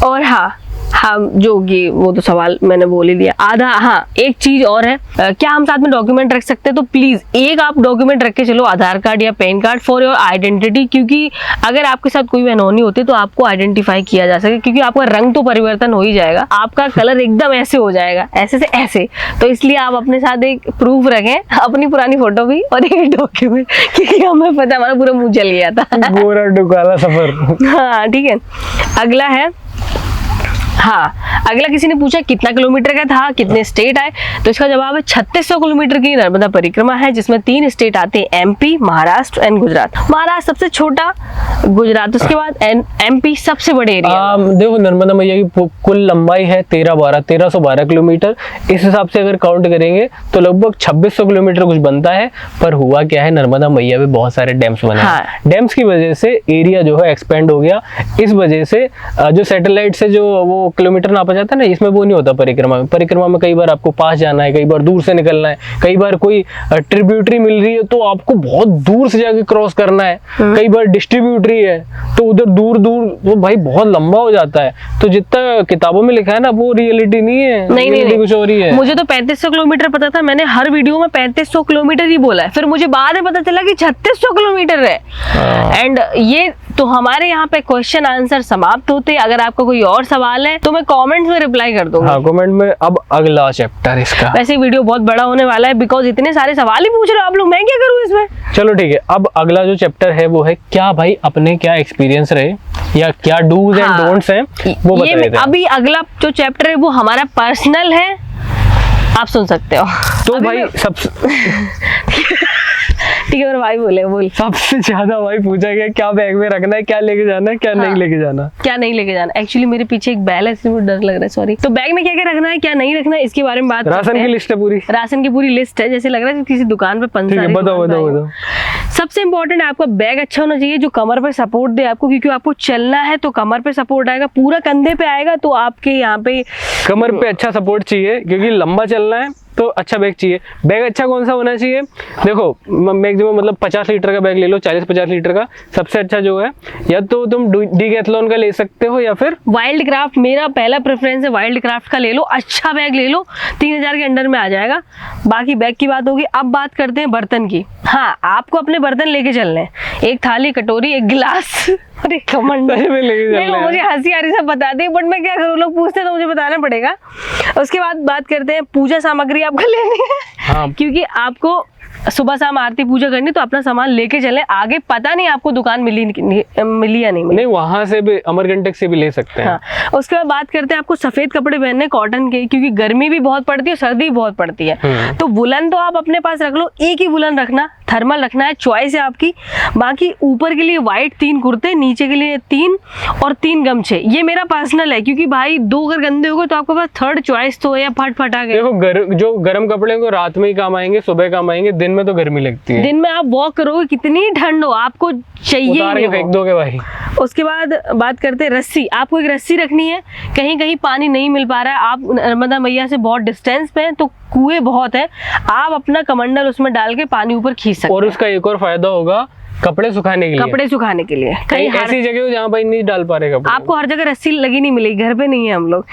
और हाँ, हाँ जो कि वो तो सवाल मैंने बोल ही दिया आधा। हाँ एक चीज और है, क्या हम साथ में डॉक्यूमेंट रख सकते हैं? तो प्लीज एक आप डॉक्यूमेंट रख के चलो, आधार कार्ड या pan card for your identity, क्योंकि अगर आपके साथ कोई अनहोनी होती तो आपको आइडेंटिफाई किया जा सके, क्योंकि आपका रंग तो परिवर्तन हो ही जाएगा, आपका कलर एकदम ऐसे हो जाएगा, ऐसे से ऐसे। तो इसलिए आप अपने साथ एक प्रूफ रखें, अपनी पुरानी फोटो भी और एक डॉक्यूमेंट, क्योंकि हमें पता हमारा पूरा मुंह जल गया था। गोरा डुकाला सफर। हाँ ठीक है। अगला है, हाँ अगला किसी ने पूछा कितना किलोमीटर का था, कितने स्टेट आए, तो इसका जवाब है 3600 किलोमीटर की नर्मदा परिक्रमा है, जिसमें 3 स्टेट आते हैं, एमपी, महाराष्ट्र एंड गुजरात। महाराष्ट्र सबसे छोटा, गुजरात उसके बाद, एमपी सबसे बड़े एरिया। देखो नर्मदा मैया की कुल लंबाई है 1312 किलोमीटर। इस हिसाब से अगर काउंट करेंगे तो लगभग 2600 किलोमीटर कुछ बनता है। पर हुआ क्या है, नर्मदा मैया में बहुत सारे डैम्स बने हाँ। डैम्स की वजह से एरिया जो है एक्सपेंड हो गया। इस वजह से जो सैटेलाइट से जो वो किलोमीटर नापा जाता है ना, इसमें वो नहीं होता। परिक्रमा में कई बार आपको पास जाना है, कई बार दूर से निकलना है, कई बार कोई ट्रिब्यूटरी मिल रही है तो आपको बहुत दूर से जाके क्रॉस करना है, कई बार डिस्ट्रीब्यूटरी है तो उधर दूर दूर वो भाई बहुत लंबा हो जाता है। तो जितना किताबों में लिखा है ना वो रियलिटी नहीं है, नहीं कुछ और ही है। मुझे तो 3500 किलोमीटर पता था, मैंने हर वीडियो में 3500 किलोमीटर ही बोला है, फिर मुझे बाद में पता चला कि 3600 किलोमीटर है। एंड ये तो हमारे यहाँ पे क्वेश्चन आंसर समाप्त होते। अगर आपका कोई और सवाल है तो मैं कमेंट में रिप्लाई कर दूंगा। हाँ कमेंट में। अब अगला चैप्टर इसका, वैसे वीडियो बहुत बड़ा होने वाला है, बिकॉज इतने सारे सवाल ही पूछ रहे हो आप लोग, मैं क्या करूँ इसमें। चलो ठीक है। अब अगला जो चैप्टर है वो है क्या भाई अपने क्या एक्सपीरियंस रहे या क्या डूज एंड डोंट्स हैं वो बता देते हैं। अभी अगला जो चैप्टर है वो हमारा पर्सनल है, आप सुन सकते हो। तो भाई ठीक है मेरे भाई बोल सबसे ज्यादा भाई पूछा गया क्या बैग में रखना है, क्या लेके जाना है, क्या नहीं लेके जाना, क्या नहीं लेके जाना। एक्चुअली मेरे पीछे एक बैल है इसलिए मुझे डर लग रहा है, सॉरी। तो बैग में क्या क्या रखना है, क्या नहीं रखना है, इसके बारे में बात राशन की लिस्ट है पूरी, राशन की पूरी लिस्ट है, जैसे लग रहा है किसी दुकान पे पंसारी। बताओ। सबसे इंपॉर्टेंट आपका बैग अच्छा होना चाहिए जो कमर पे सपोर्ट दे आपको, क्योंकि आपको चलना है तो कमर पे सपोर्ट आएगा, पूरा कंधे पे आएगा तो आपके यहाँ पे कमर पे अच्छा सपोर्ट चाहिए, क्योंकि लंबा चलना है तो अच्छा बैग चाहिए। बैग अच्छा कौन सा होना चाहिए, देखो मैक्सिमम मतलब 50 लीटर का बैग ले लो, 40-50 लीटर का सबसे अच्छा जो है, या तो तुम डीकैथलॉन का ले सकते हो या फिर वाइल्ड क्राफ्ट। मेरा पहला प्रेफरेंस है वाइल्ड क्राफ्ट का ले लो, अच्छा बैग ले लो, 3000 के अंडर में आ जाएगा। बाकी बैग की बात होगी। अब बात करते हैं बर्तन की। हाँ आपको अपने बर्तन लेके चलने हैं, एक थाली, कटोरी, एक गिलास और एक कमंडल। देखो मुझे हंसी आ रही सब बता दी, बट मैं क्या करूँ, लोग पूछते हैं तो मुझे बताना पड़ेगा। उसके बाद बात करते हैं पूजा सामग्री आपको लेनी है। हाँ। क्योंकि आपको सुबह शाम आरती पूजा करनी, तो अपना सामान लेके चले। आगे पता नहीं आपको दुकान मिली या नहीं मिली। नहीं वहां से भी अमरकंटक से भी ले सकते हैं। हाँ। उसके बाद बात करते हैं आपको सफेद कपड़े पहनने कॉटन के, क्योंकि गर्मी भी बहुत पड़ती है, सर्दी भी बहुत पड़ती है। तो वुलन तो आप अपने पास रख लो, एक ही वुलन रखना, थर्मल रखना है, चॉइस है आपकी। बाकी ऊपर के लिए व्हाइट 3 कुर्ते, नीचे के लिए 3 और 3 गमछे। ये मेरा पर्सनल है, क्योंकि भाई 2 अगर गंदे हो गए तो आपके पास थर्ड चॉइस तो है, या फट आ गए। देखो जो गर्म कपड़े को रात में ही काम आएंगे, सुबह काम आएंगे, दिन में तो गर्मी लगती है। दिन में आप वॉक करोगे कितनी ठंड हो, आपको चाहिए उतार के फेंक दोगे भाई। उसके बाद बात करते हैं रस्सी। आपको एक रस्सी रखनी है, कहीं कहीं पानी नहीं मिल पा रहा है, आप नर्मदा मैया से बहुत डिस्टेंस पे हैं तो कुएं बहुत है, आप अपना कमंडल उसमें डाल के पानी ऊपर खींच सकते हैं। और उसका एक और फायदा होगा कपड़े सुखाने के लिए। कपड़े सुखाने के लिए कहीं ऐसी जगह हो जहाँ भाई नहीं डाल पा रहे कपड़े, आपको हर जगह रस्सी लगी नहीं मिलेगी, घर पे नहीं है हम लोग।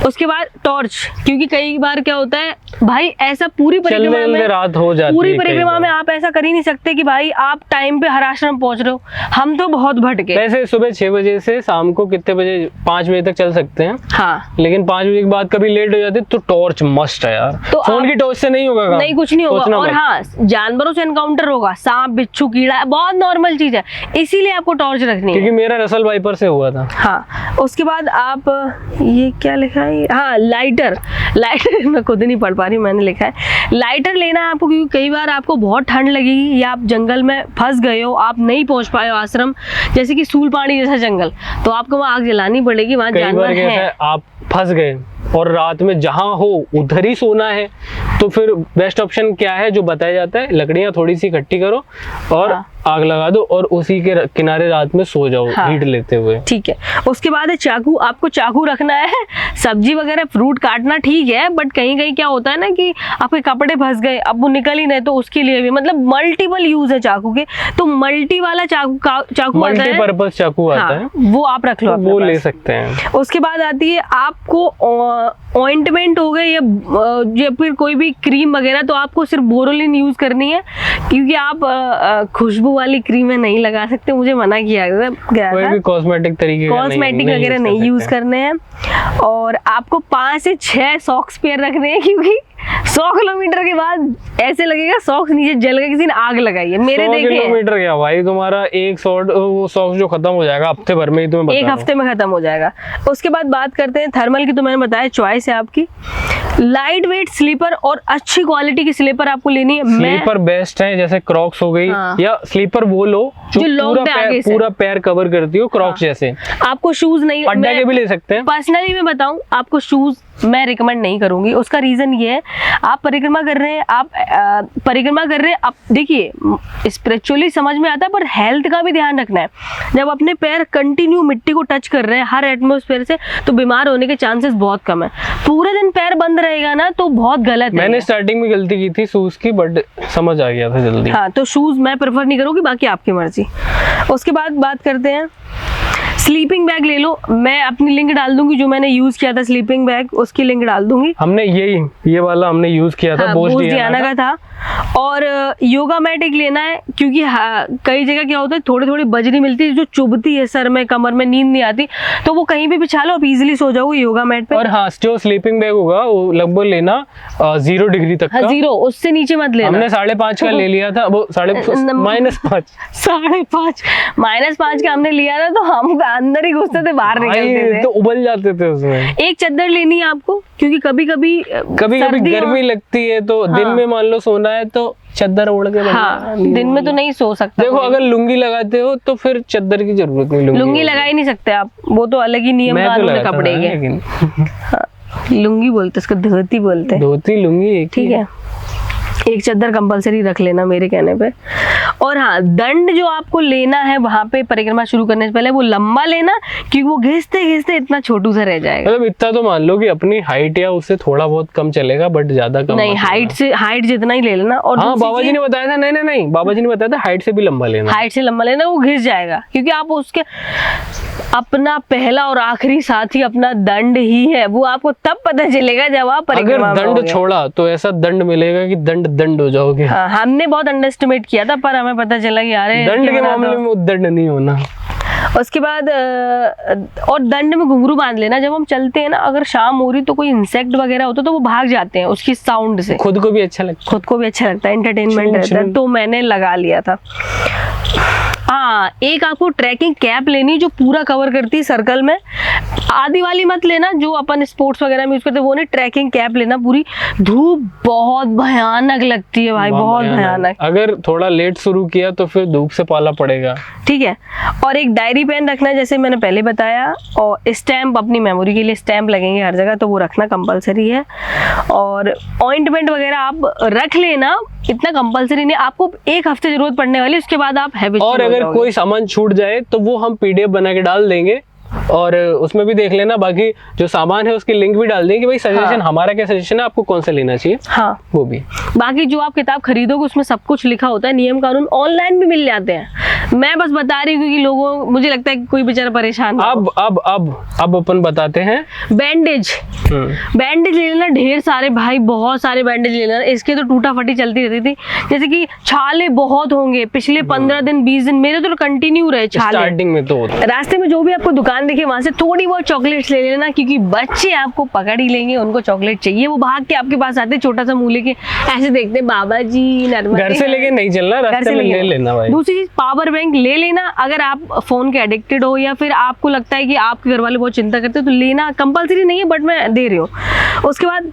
उसके बाद टॉर्च, क्योंकि कई बार क्या होता है भाई, ऐसा पूरी परिक्रमा में रात हो जाती है, पूरी परिक्रमा में आप ऐसा कर ही नहीं सकते कि भाई आप टाइम पे हर आश्रम पहुंच रहे हो। हम तो बहुत भटके। वैसे सुबह 6 बजे से शाम को कितने बजे, 5 बजे तक चल सकते हैं। हाँ लेकिन 5 बजे के बाद कभी लेट हो जाते तो टॉर्च मस्ट है यार। तो फोन की टॉर्च से नहीं होगा काम। नहीं, कुछ नहीं होगा। और हाँ जानवरों से एनकाउंटर होगा, सांप, बिच्छू, कीड़ा, बहुत नॉर्मल चीज है, इसीलिए आपको टॉर्च रखनी है। क्योंकि मेरा रसल वाइपर से हुआ था। हाँ। उसके बाद आप ये क्या लिखा है, हाँ लाइटर मैं खुद नहीं पढ़ पा रही, मैंने लिखा है लाइटर लेना है आपको, क्योंकि कई बार आपको बहुत ठंड लगेगी या आप जंगल में फंस गए हो, आप नहीं पहुंच पाए हो आश्रम, जैसे कि सूलपानी जैसा जंगल, तो आपको वहाँ आग जलानी पड़ेगी, वहाँ जानवर है। आप फंस गए और रात में जहां हो उधर ही सोना है, तो फिर बेस्ट ऑप्शन क्या है जो बताया जाता है, लकड़ियां थोड़ी सी इकट्ठी करो और आग लगा दो और उसी के किनारे रात में सो जाओ हाँ। हीट लेते हुए। ठीक है। उसके बाद है चाकू। आपको चाकू रखना है, सब्जी वगैरह फ्रूट काटना ठीक है, बट कहीं कहीं क्या होता है ना कि आपके कपड़े फंस गए, अब वो निकल ही नहीं, तो उसके लिए भी मतलब मल्टीपल यूज है चाकू के, तो मल्टी वाला चाकू आता है, मल्टीपर्पज चाकू आता हाँ, है, वो आप रख लो, वो ले सकते हैं। उसके बाद आती है आपको ऑइंटमेंट हो गए या फिर कोई भी क्रीम वगैरह, तो आपको सिर्फ बोरोलिन यूज करनी है, क्योंकि आप खुशबू वाली क्रीमें नहीं लगा सकते, मुझे मना किया गया कोई था। भी कॉस्मेटिक तरीके का कॉस्मेटिक वगैरह नहीं यूज करने हैं। और आपको 5 से 6 सॉक्स पेयर रखने हैं, क्योंकि 100 किलोमीटर के बाद ऐसे लगेगा सॉक्स नीचे जल गए, किसी ने आग लगाई है। मेरे 100 देखे हैं। किलोमीटर क्या भाई, तुम्हारा एक वो सॉक्स जो खत्म हो जाएगा हफ्ते भर में ही, तुम्हें एक हफ्ते में खत्म हो जाएगा। उसके बाद बात करते हैं थर्मल की, तो मैंने बताया चॉइस है आपकी। लाइट वेट स्लीपर और अच्छी क्वालिटी की स्लीपर आपको लेनी है। स्लीपर बेस्ट है, जैसे क्रॉक्स हो गई, हाँ। या स्लीपर वो लो जो long पे आगे से। पूरा पैर कवर करती हो, क्रॉक्स हाँ। जैसे। आपको शूज नहीं, अड्डा के भी ले सकते हैं। पर्सनली मैं बताऊं, आपको शूज मैं रिकमेंड नहीं करूंगी। उसका रीजन ये है, आप परिक्रमा कर रहे हैं, आप देखिए स्पिरिचुअली समझ में आता है, पर हेल्थ का भी ध्यान रखना है। जब अपने पैर कंटिन्यू मिट्टी को टच कर रहे हैं हर एटमॉस्फेयर से, तो बीमार होने के चांसेस बहुत कम है। पूरे दिन पैर बंद रहेगा ना, तो बहुत गलत है। मैंने स्टार्टिंग में गलती की थी शूज की, बट समझ आ गया था जल्दी। हाँ, तो शूज मैं प्रेफर नहीं करूंगी, बाकी आपकी मर्जी। उसके बाद बात करते हैं स्लीपिंग बैग ले लो। मैं अपनी लिंक डाल दूंगी, जो मैंने यूज किया था स्लीपिंग बैग, उसकी लिंक डाल दूंगी। हमने ये वाला हमने यूज किया था, हाँ, बोस बोस डियाना डियाना का था। और योगा मैट एक लेना है, क्योंकि कई जगह क्या होता है, थोड़ी थोड़ी बजरी मिलती है जो चुभती है सर में, कमर में, नींद नहीं आती, तो वो कहीं भी बिछा लो, आप इजीली सो जाओगे योगा मैट पे। और हाँ, जो स्लीपिंग बैग होगा वो लगभग लेना 0 डिग्री तक हाँ, का। 0 उससे नीचे मत लेना। हमने 5.5 का ले लिया था, वो -5 -5 का हमने लिया था, तो हम अंदर ही घुसते थे, बाहर निकलते थे। तो उबल जाते थे उसमें। एक चादर लेनी है आपको, क्योंकि कभी कभी गर्मी लगती है, तो दिन में मान लो सोना है तो चादर ओढ़ के हाँ, दिन में तो नहीं सो सकता। देखो, अगर लुंगी लगाते हो तो फिर चादर की जरूरत नहीं। लुंगी लगा ही नहीं सकते आप, वो तो अलग ही नियम कानून है कपड़े के। लेकिन लुंगी बोलते, उसको धोती बोलते हैं। धोती लुंगी एक ठीक है, एक चादर कंपलसरी रख लेना मेरे कहने पे। और हाँ, दंड जो आपको लेना है वहां पे परिक्रमा शुरू करने से पहले, वो लंबा लेना, क्योंकि वो घिसते घिसते इतना छोटू सा रह जाएगा। मतलब इतना तो मान लो कि अपनी हाइट या उससे थोड़ा बहुत कम चलेगा, बट ज्यादा कम नहीं, हाइट जितना ही ले लेना। और हाँ, बाबा जी ने बताया था, नहीं बाबा जी ने बताया था हाइट से भी लंबा लेना। हाइट से लंबा लेना, वो घिस जाएगा, क्योंकि आप उसके अपना पहला और आखिरी साथी अपना दंड ही है, वो आपको तब पता चलेगा जब आप परिक्रमा अगर दंड छोड़ा तो ऐसा दंड मिलेगा कि दंड हो जाओगे। हाँ, हमने बहुत अंडरएस्टिमेट किया था, पर हमें पता चला कि यार दंड के मामले में उद्दंड नहीं होना। उसके बाद और दंड में घुंघरू बांध लेना। जब हम चलते हैं ना, अगर शाम हो रही तो कोई इंसेक्ट वगैरह होता तो वो भाग जाते हैं उसकी साउंड से। खुद को भी अच्छा लगता है, एंटरटेनमेंट रहता है, तो मैंने लगा लिया था। हाँ, एक आपको ट्रैकिंग कैप लेनी जो पूरा कवर करती है सर्कल में। आधी वाली मत लेना जो अपन स्पोर्ट्स वगैरह में यूज करते हैं, वो नहीं, ट्रैकिंग कैप लेना पूरी। धूप बहुत भयानक लगती है भाई, बहुत भयानक। अगर थोड़ा लेट शुरू किया तो फिर धूप से पाला पड़ेगा। ठीक है। और एक डायरी पेन रखना है, जैसे मैंने पहले बताया, और स्टैम्प, अपनी मेमोरी के लिए स्टैम्प लगेंगे हर जगह, तो वो रखना कंपलसरी है। और ऑइंटमेंट वगैरह आप रख लेना, इतना कंपलसरी नहीं, आपको एक हफ्ते जरूरत पड़ने वाली, उसके बाद आप हैबिचुअल हो जाओगे। और अगर कोई सामान छूट जाए तो वो हम PDF बना के डाल देंगे, और उसमें भी देख लेना। बाकी जो सामान है उसकी लिंक भी डाल देंगे कि भाई सजेशन, हाँ, हमारा क्या सजेशन है, आपको कौन सा लेना चाहिए। हाँ, वो भी। बाकी जो आप किताब खरीदोगे उसमें सब कुछ लिखा होता है, नियम कानून ऑनलाइन भी मिल जाते हैं। मैं बस बता रही हूँ क्योंकि लोगों, मुझे लगता है कि कोई बेचारा परेशान। अब अपन बताते हैं बैंडेज ले लेना, ढेर सारे भाई, बहुत सारे बैंडेज ले लेना। इसके तो टूटा फटी चलती रहती थी, जैसे कि छाले बहुत होंगे पिछले 15 दिन 20 दिन, मेरे तो कंटिन्यू रहे छाले। स्टार्टिंग में तो रास्ते में जो भी आपको दुकान दिखे वहां से थोड़ी बहुत चॉकलेट्स ले लेना, क्योंकि बच्चे आपको पकड़ ही लेंगे, उनको चॉकलेट चाहिए, वो भाग के आपके पास आते, छोटा सा मुंह लेके ऐसे देखते, बाबा जी नर्मदे। घर से लेके नहीं चलना, रास्ते में ले लेना भाई। दूसरी चीज, पावर बैंक ले लेना। अगर आप फोन के एडिक्टेड हो या फिर आपको लगता है कि आपके घर वाले बहुत चिंता करते हैं, तो लेना कंपलसरी नहीं है, बट मैं दे रही हूँ। उसके बाद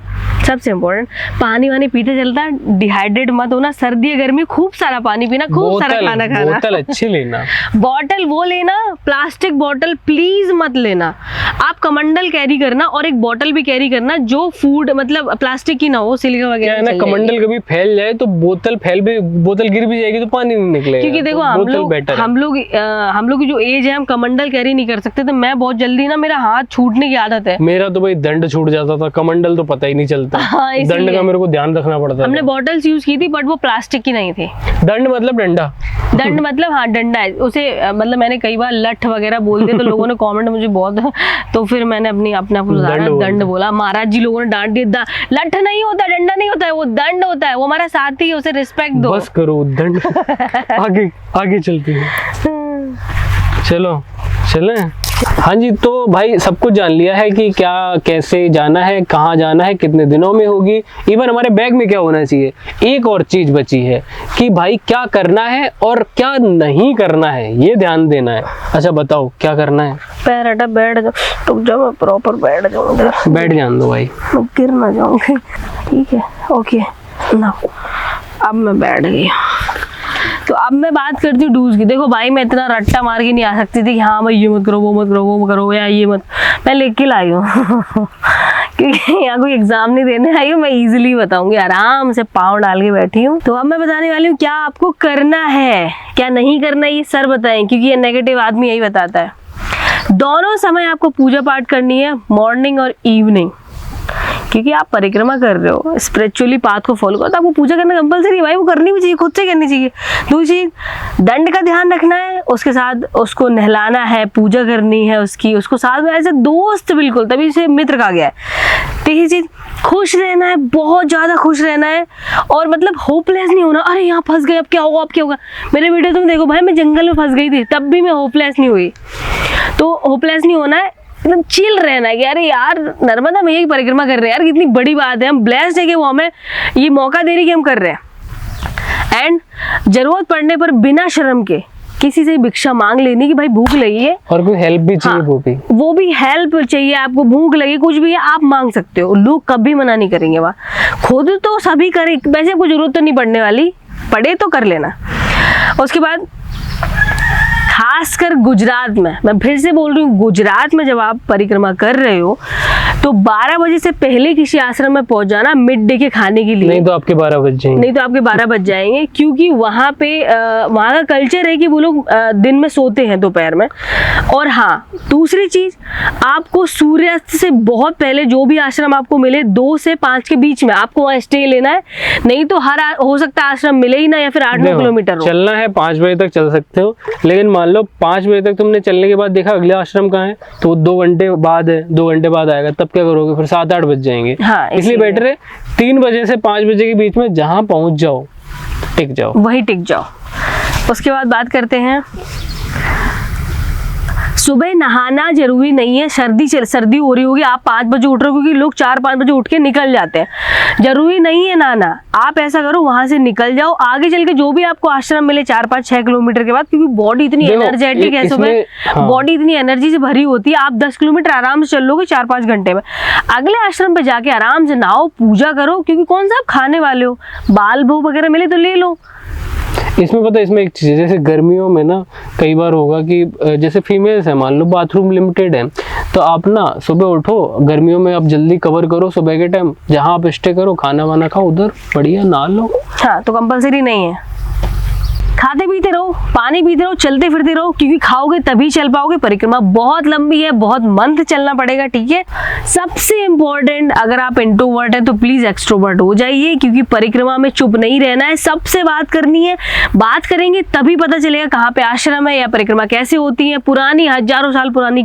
सबसे इम्पोर्टेंट पानी वानी पीते चलता, डिहाइड्रेट मत होना, सर्दी गर्मी खूब सारा पानी पीना, खूब सारा खाना खाना। बोतल अच्छी लेना, बॉटल वो लेना, प्लास्टिक बॉटल प्लीज मत लेना। आप कमंडल कैरी करना और एक बॉटल भी कैरी करना जो फूड मतलब प्लास्टिक की ना हो, सिलिका क्या वगैरह है ना, चल कमंडल जाएगी। कभी फैल जाए तो बोतल गिर भी जाएगी तो पानी नहीं निकलेगा। क्योंकि देखो तो बोतल बेटर है। हम लोग की जो एज है, हम कमंडल कैरी नहीं कर सकते, तो मैं बहुत जल्दी ना मेरा हाथ छूटने की आदत है। मेरा तो भाई दंड छूट जाता था, कमंडल तो पता ही नहीं चलता। हाँ, इसीलिए। दंड का मेरे को ध्यान रखना पड़ता हमने था। बॉटल्स यूज की थी बट वो प्लास्टिक की नहीं थी। दंड मतलब डंडा। दंड मतलब हाँ डंडा है उसे, मतलब मैंने कई बार लठ वगैरह बोल दिया तो लोगों ने कमेंट मुझे बहुत, तो फिर मैंने अपने आप को सुधारा, दंड बोला। महाराज जी लोगों ने डांट दिया, लठ नहीं होता, डंडा नहीं होता है, वो दंड होता है, वो हमारा साथी है, उसे रिस्पेक्ट दो। बस करो दंड। आगे चलती है। चलो चलें। हाँ जी, तो भाई सब कुछ जान लिया है कि क्या कैसे जाना है, कहाँ जाना है, कितने दिनों में होगी, इवन हमारे बैग में क्या होना चाहिए। एक और चीज बची है कि भाई क्या करना है और क्या नहीं करना है, ये ध्यान देना है। अच्छा बताओ क्या करना है। पैर हटा, बैठ जाओ, रुक जाओ, मैं प्रॉपर बैठ जाऊंगा, बैठ जान दो भाई, मैं गिर ना जाऊंगी। ठीक है, ओके ना, अब मैं बैठ गई। तो अब मैं बात करती हूँ डूज की। देखो भाई, मैं इतना रट्टा मार के नहीं आ सकती थी कि हाँ भाई ये मत करो, वो मत करो, वो करो, या ये मत। मैं लिख के लाई हूँ क्योंकि यहाँ कोई एग्जाम नहीं देने आई हूँ, मैं इजीली बताऊंगी, आराम से पाँव डाल के बैठी हूँ। तो अब मैं बताने वाली हूँ क्या आपको करना है, क्या नहीं करना है, ये सर बताएं, क्योंकि ये नेगेटिव आदमी यही बताता है। दोनों समय आपको पूजा पाठ करनी है, मॉर्निंग और इवनिंग, क्योंकि आप परिक्रमा कर रहे हो, स्पिरिचुअली पाथ को फॉलो करो, तो आपको पूजा करना कंपलसरी है भाई, वो करनी भी चाहिए, खुद से करनी चाहिए। दूसरी चीज, दंड का ध्यान रखना है, उसके साथ उसको नहलाना है, पूजा करनी है उसकी, उसको साथ में ऐसे दोस्त बिल्कुल, तभी से मित्र कहा गया है। तीसरी चीज, खुश रहना है, बहुत ज्यादा खुश रहना है, और मतलब होपलेस नहीं होना, अरे यहाँ फंस गए, अब क्या होगा, अब क्या होगा। मेरे वीडियो तुम देखो भाई, मैं जंगल में फंस गई थी, तब भी मैं होपलेस नहीं हुई। तो होपलेस नहीं होना है, एकदम चिल रहना है कि अरे यार नर्मदा मैया की परिक्रमा कर रहे हैं यार, कितनी बड़ी बात है, हम ब्लेस्ड है कि वो हमें ये मौका दे रही कि हम कर रहे हैं। एंड जरूरत पड़ने पर बिना शर्म के किसी से भिक्षा मांग लेनी कि भाई भूख लगी है, और कोई हेल्प भी चाहिए। हाँ, वो भी हेल्प चाहिए आपको, भूख लगी, कुछ भी है आप मांग सकते हो, लोग कभी मना नहीं करेंगे। वहाँ खुद तो सभी करे, वैसे आपको जरूरत तो नहीं पड़ने वाली, पड़े तो कर लेना। उसके बाद खासकर गुजरात में, मैं फिर से बोल रही हूँ, गुजरात में जब आप परिक्रमा कर रहे हो तो 12 बजे से पहले किसी आश्रम में पहुंच जाना मिड डे के खाने के लिए। नहीं तो आपके 12 बज जाएंगे। नहीं तो आपके 12 बज जाएंगे, क्योंकि वहाँ पे वहाँ का कल्चर है कि वो लोग दिन में सोते हैं दोपहर में। और हाँ, दूसरी चीज, आपको सूर्यास्त से बहुत पहले जो भी आश्रम आपको मिले 2 से 5 के बीच में आपको वहाँ स्टे लेना है, नहीं तो हो सकता है आश्रम मिले ही ना, या फिर 8-9 किलोमीटर हो। चलना है 5 बजे तक चल सकते हो, लेकिन मान लो 5 बजे तक तुमने चलने के बाद देखा अगले आश्रम कहाँ है, तो 2 घंटे बाद है, 2 घंटे बाद आएगा, तब क्या करोगे, फिर 7-8 बज जाएंगे। हाँ, इसलिए बेटर है 3 बजे से 5 बजे के बीच में जहाँ पहुंच जाओ, टिक जाओ, वही टिक जाओ। उसके बाद बात करते हैं, सुबह नहाना जरूरी नहीं है, सर्दी हो रही होगी, आप 5 बजे उठ रहे हो, क्योंकि लोग 4-5 बजे उठ के निकल जाते हैं, जरूरी नहीं है नहाना। आप ऐसा करो, वहां से निकल जाओ, आगे चल के जो भी आपको आश्रम मिले 4-5-6 किलोमीटर के बाद, क्योंकि बॉडी इतनी एनर्जेटिक है, सुबह बॉडी इतनी एनर्जी से भरी होती है, आप 10 किलोमीटर आराम से चल लोगे 4-5 घंटे में। अगले आश्रम पे जाके आराम से नहाओ, पूजा करो, क्योंकि कौन सा आप खाने वाले हो, बाल भोग वगैरह मिले तो ले लो। इसमें पता है, इसमें एक चीज़ है, जैसे गर्मियों में ना कई बार होगा कि जैसे फीमेल्स है, मान लो बाथरूम लिमिटेड है, तो आप ना सुबह उठो, गर्मियों में आप जल्दी कवर करो, सुबह के टाइम जहाँ आप स्टे करो, खाना वाना खाओ, उधर बढ़िया नहा लो। हाँ, तो कंपलसरी नहीं है, खाते पीते रहो, पानी पीते रहो, चलते फिरते रहो, क्योंकि खाओगे तभी चल पाओगे। परिक्रमा बहुत लंबी है, बहुत मंथ चलना पड़ेगा, ठीक है। सबसे इम्पोर्टेंट, अगर आप इंट्रोवर्ट हैं तो प्लीज एक्सट्रोवर्ट हो जाइए, क्योंकि परिक्रमा में चुप नहीं रहना है, सबसे बात करनी है। बात करेंगे तभी पता चलेगा कहाँ पे आश्रम है या परिक्रमा कैसे होती है, पुरानी हजारों साल पुरानी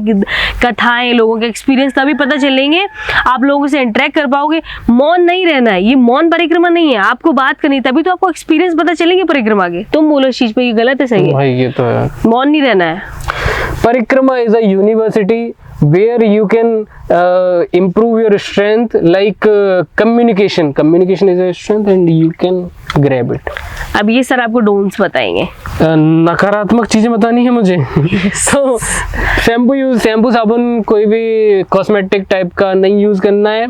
कथाएं, लोगों के एक्सपीरियंस, तभी पता चलेंगे, आप लोगों से इंटरेक्ट कर पाओगे। मौन नहीं रहना है, ये मौन परिक्रमा नहीं है, आपको बात करनी, तभी तो आपको एक्सपीरियंस पता चलेंगे परिक्रमा के। तुम बोलो इस चीज पे, ये गलत है सही है? भाई ये तो है, मौन नहीं रहना है। परिक्रमा is a university where you can improve your strength, like communication is a strength and you can grab it. अब ये सर आपको डोंट्स बताएंगे। नकारात्मक चीजें बतानी है मुझे। तो शैम्पू साबुन कोई भी कॉस्मेटिक टाइप का नहीं यूज करना है,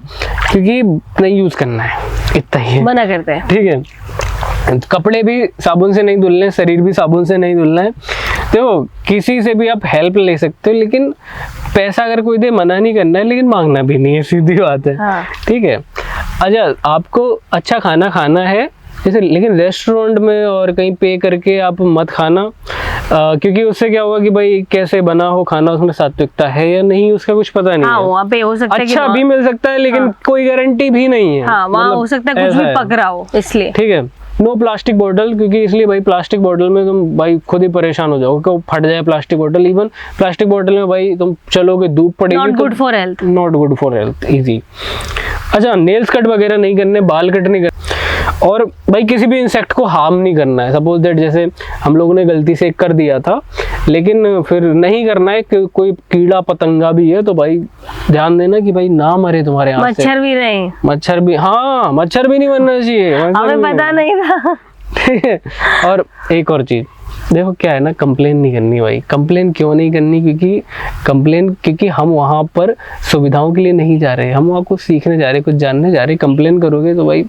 क्योंकि नहीं यूज करना है, इतना ही है, मना करते हैं। ठीक है। कपड़े भी साबुन से नहीं धुलने, शरीर भी साबुन से नहीं धुलना है। तो किसी से भी आप हेल्प ले सकते हो, लेकिन पैसा अगर कोई दे मना नहीं करना है, लेकिन मांगना भी नहीं है, सीधी बात है। हाँ। ठीक है। अच्छा, आपको अच्छा खाना खाना है जैसे, लेकिन रेस्टोरेंट में और कहीं पे करके आप मत खाना, क्योंकि उससे क्या होगा कि भाई कैसे बना हो खाना, उसमें सात्विकता है या नहीं उसका कुछ पता नहीं हाँ, है। वहाँ पे हो सकता है कि अच्छा भी मिल सकता है, लेकिन हाँ। कोई गारंटी भी नहीं है। हाँ, वहाँ मतलब हो सकता है कुछ ऐसा भी है। पक रहा हो, इसलिए। ठीक है। नो प्लास्टिक बोतल, क्योंकि इसलिए भाई प्लास्टिक बोतल में तुम भाई खुद ही परेशान हो जाओगे कि फट जाए प्लास्टिक बोतल। इवन प्लास्टिक बोतल में भाई तुम चलोगे धूप पड़ेगी, not good for health. Not good for health, easy. अच्छा, नेल्स कट वगैरह नहीं करने, बाल कट नहीं करने, और भाई किसी भी इंसेक्ट को हार्म नहीं करना है। सपोज दैट जैसे हम लोगों ने गलती से कर दिया था, लेकिन फिर नहीं करना है कि कोई कीड़ा पतंगा भी है तो भाई ध्यान देना कि भाई ना मरे तुम्हारे हाथ से। मच्छर भी नहीं, मच्छर भी, हाँ मच्छर भी नहीं मरना चाहिए, मच्छर हमें भी पता नहीं था। ठीक है। और एक और चीज देखो क्या है ना, कंप्लेन नहीं करनी भाई। कंप्लेन क्यों नहीं करनी? क्योंकि हम वहाँ पर सुविधाओं के लिए नहीं जा रहे, हम वहाँ कुछ सीखने जा रहे, कुछ जानने जा रहे। कंप्लेन करोगे तो भाई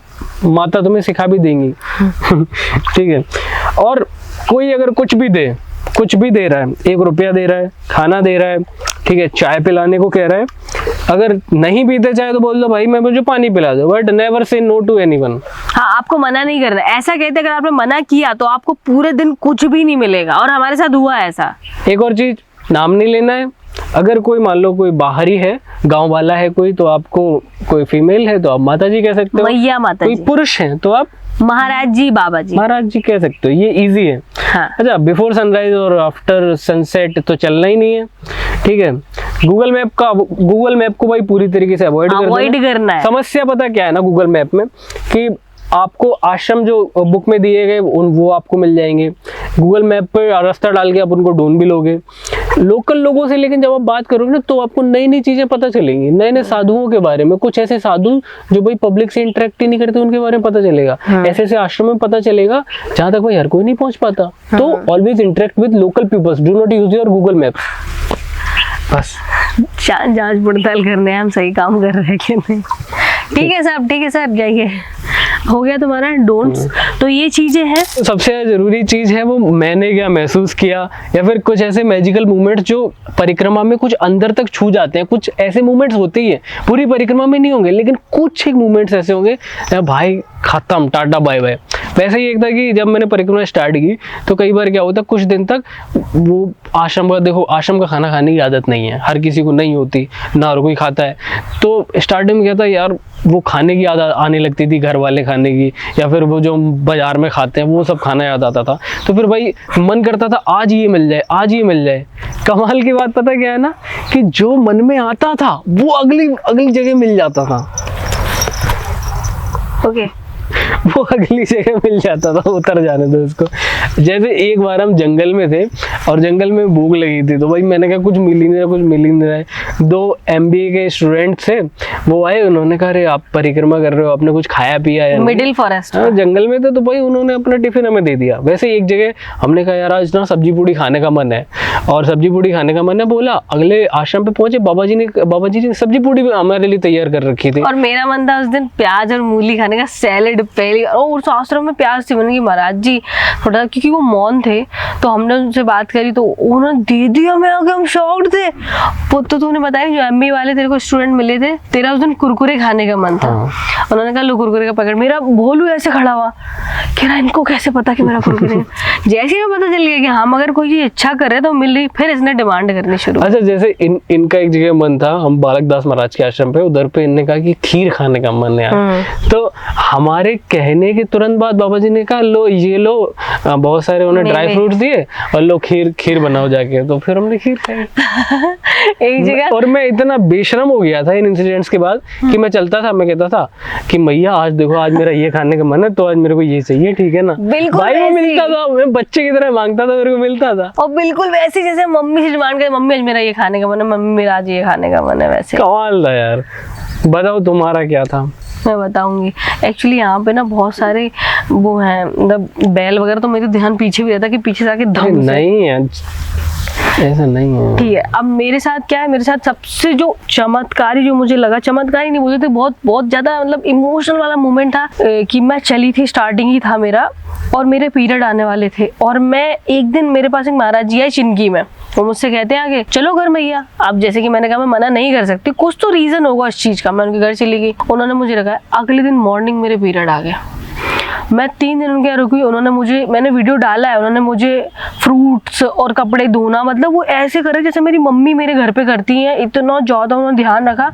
माता तुम्हें सिखा भी देंगी। ठीक है। और कोई अगर कुछ भी दे रहा है, 1 रुपया दे रहा है, खाना दे रहा है, ठीक है, चाय पिलाने को कह रहा है, अगर नहीं पीते चाहे तो बोल दो भाई मैं मुझे पानी पिला दो, but never say no to anyone. हाँ, आपको मना नहीं करना। ऐसा कहते अगर आपने मना किया तो आपको पूरे दिन कुछ भी नहीं मिलेगा, और हमारे साथ हुआ ऐसा। एक और चीज, नाम नहीं लेना है। अगर कोई मान लो कोई बाहरी है, गांव वाला है कोई, तो आपको कोई फीमेल है तो आप माता जी कह सकते हो, मैया माता कोई जी, पुरुष है तो आप महाराज जी, बाबा जी, महाराज जी कह सकते हो। ये इजी है। हाँ। अच्छा, बिफोर सनराइज और आफ्टर सनसेट तो चलना ही नहीं है। ठीक है। गूगल मैप को भाई पूरी तरीके से अवॉइड करना है। समस्या पता क्या है ना गूगल मैप में, कि आपको आश्रम जो बुक में दिए गए वो आपको मिल जाएंगे। गूगल मैप पे रास्ता डाल के आप उनको ढूंढ भी लोगे लोकल लोगों से, लेकिन जब आप बात करोगे ना तो आपको नई नई चीजें पता चलेंगी, नए नए साधुओं के बारे में। कुछ ऐसे साधु जो भाई पब्लिक से इंटरेक्ट ही नहीं करते, उनके बारे में पता चलेगा। ऐसे ऐसे आश्रम में पता चलेगा जहाँ तक भाई हर कोई नहीं पहुंच पाता। तो always interact with local peoples, do not use your Google map. बस जांच पड़ताल करने हम सही काम कर रहे हैं कि नहीं। ठीक है साहब, जाइए। हो गया तुम्हारा डोंट्स। तो ये चीजें हैं। सबसे जरूरी चीज है वो मैंने क्या महसूस किया, या फिर कुछ ऐसे मैजिकल मूवमेंट्स जो परिक्रमा में कुछ अंदर तक छू जाते हैं। कुछ ऐसे मूवमेंट्स होते ही है, पूरी परिक्रमा में नहीं होंगे, लेकिन कुछ एक मूवमेंट्स ऐसे होंगे भाई खत्म, टाटा बाय बाय। वैसे ही एक था कि जब मैंने परिक्रमा स्टार्ट की तो कई बार क्या होता, कुछ दिन तक वो आश्रम का खाना खाने की आदत नहीं है, हर किसी को नहीं होती, ना हर कोई खाता है। तो स्टार्टिंग में क्या था यार, वो खाने की आदत आने लगती थी, घर वाले खाने की, या फिर वो जो बाजार में खाते हैं वो सब खाना याद आता था। तो फिर भाई मन करता था आज ये मिल जाए। कमाल की बात पता क्या है ना, कि जो मन में आता था वो अगली जगह मिल जाता था। ओके। वो अगली जगह मिल जाता था, उतर जाने दो उसको। जैसे एक बार हम जंगल में थे और जंगल में भूख लगी थी, तो भाई मैंने कहा कुछ मिल ही नहीं रहा है। 2 MBA के स्टूडेंट थे, वो आए, उन्होंने कहा अरे आप परिक्रमा कर रहे हो, आपने कुछ खाया पिया है? Middle forest. हाँ, जंगल में थे। तो भाई उन्होंने अपना टिफिन हमें दे दिया। वैसे एक जगह हमने कहा यार आज ना सब्जी पूड़ी खाने का मन है, और सब्जी पूड़ी खाने का मन है बोला, अगले आश्रम पे पहुंचे, बाबा जी ने सब्जी पूड़ी भी हमारे लिए तैयार कर रखी थी। और मेरा मन था उस दिन प्याज और मूली खाने का, सैलेड पहली। और उस आश्रम में प्याज थी, मैंने कहा महाराज जी थोड़ा, क्योंकि वो मौन थे तो हमने उनसे बात करी तो उन्होंने दे दिया। मैं आगे हम शॉक्ड थे। तो तूने बताया जो MBA वाले तेरे को स्टूडेंट मिले थे, तेरा उस दिन कुरकुरे खाने का मन था। उन्होंने कहा लो कुरकुरे का पैकेट। मेरा भोलू ऐसे खड़ा हुआ, कह रहा इनको कैसे पता कि मेरा कुरकुरे। जैसे ही पता चल गया कि हम अगर कोई चीज इच्छा करे तो मिल रही, फिर इसने डिमांड करनी शुरू। अच्छा, जैसे इनका एक जगह मन था, हम बालक दास महाराज के आश्रम पे, उधर पे इनने कहा कि खीर खाने का मन है यार। तो हमारे कहने के तुरंत बाद बाबा जी ने कहा लो ये लो, बहुत सारे उन्हें ड्राई फ्रूट्स दिए और लो खीर बनाओ जाके। तो फिर हमने खीर खाई एक जगह। और मैं इतना बेशरम हो गया था इन इंसिडेंट्स के बाद कि मैं चलता था, मैं कहता था कि मैया आज देखो, आज मेरा ये खाने का मन है तो आज मेरे को ये चाहिए, ठीक है ना? बिल्कुल भाई वो मिलता था, मैं बच्चे की तरह मांगता था, मेरे को मिलता था। और बिल्कुल वैसे जैसे मम्मी से डिमांड करे, मम्मी आज मेरा ये खाने का मन है, मम्मी मेरा आज ये खाने का मन है, वैसे। कमाल था यार। बताओ तुम्हारा क्या था? मैं बताऊंगी। एक्चुअली यहाँ पे ना बहुत सारे वो हैं, मतलब बैल वगैरह, तो मेरे ध्यान पीछे भी रहता कि पीछे जाके धम से। नहीं है, ऐसा नहीं है। ठीक है, अब मेरे साथ क्या है, मेरे साथ सबसे जो चमत्कारी जो मुझे लगा, चमत्कारी नहीं बोलते थे, बहुत बहुत ज्यादा मतलब इमोशनल वाला मोमेंट था कि मैं चली थी, स्टार्टिंग ही था मेरा, और मेरे पीरियड आने वाले थे, और मैं एक दिन, मेरे पास एक महाराज जी है चिनकी में, वो मुझसे कहते हैं आगे चलो घर मैया। अब जैसे कि मैंने कहा मैं मना नहीं कर सकती, कुछ तो रीजन होगा इस चीज का, मैं उनके घर चली गई, उन्होंने मुझे रखा। अगले दिन मॉर्निंग मेरे पीरियड आ गया, मैं 3 दिन उनके यहाँ रुकी, उन्होंने मुझे, मैंने वीडियो डाला है, उन्होंने मुझे फ्रूट्स और कपड़े धोना, मतलब वो ऐसे करे जैसे मेरी मम्मी मेरे घर पे करती हैं, इतना ज़्यादा उन्होंने ध्यान रखा।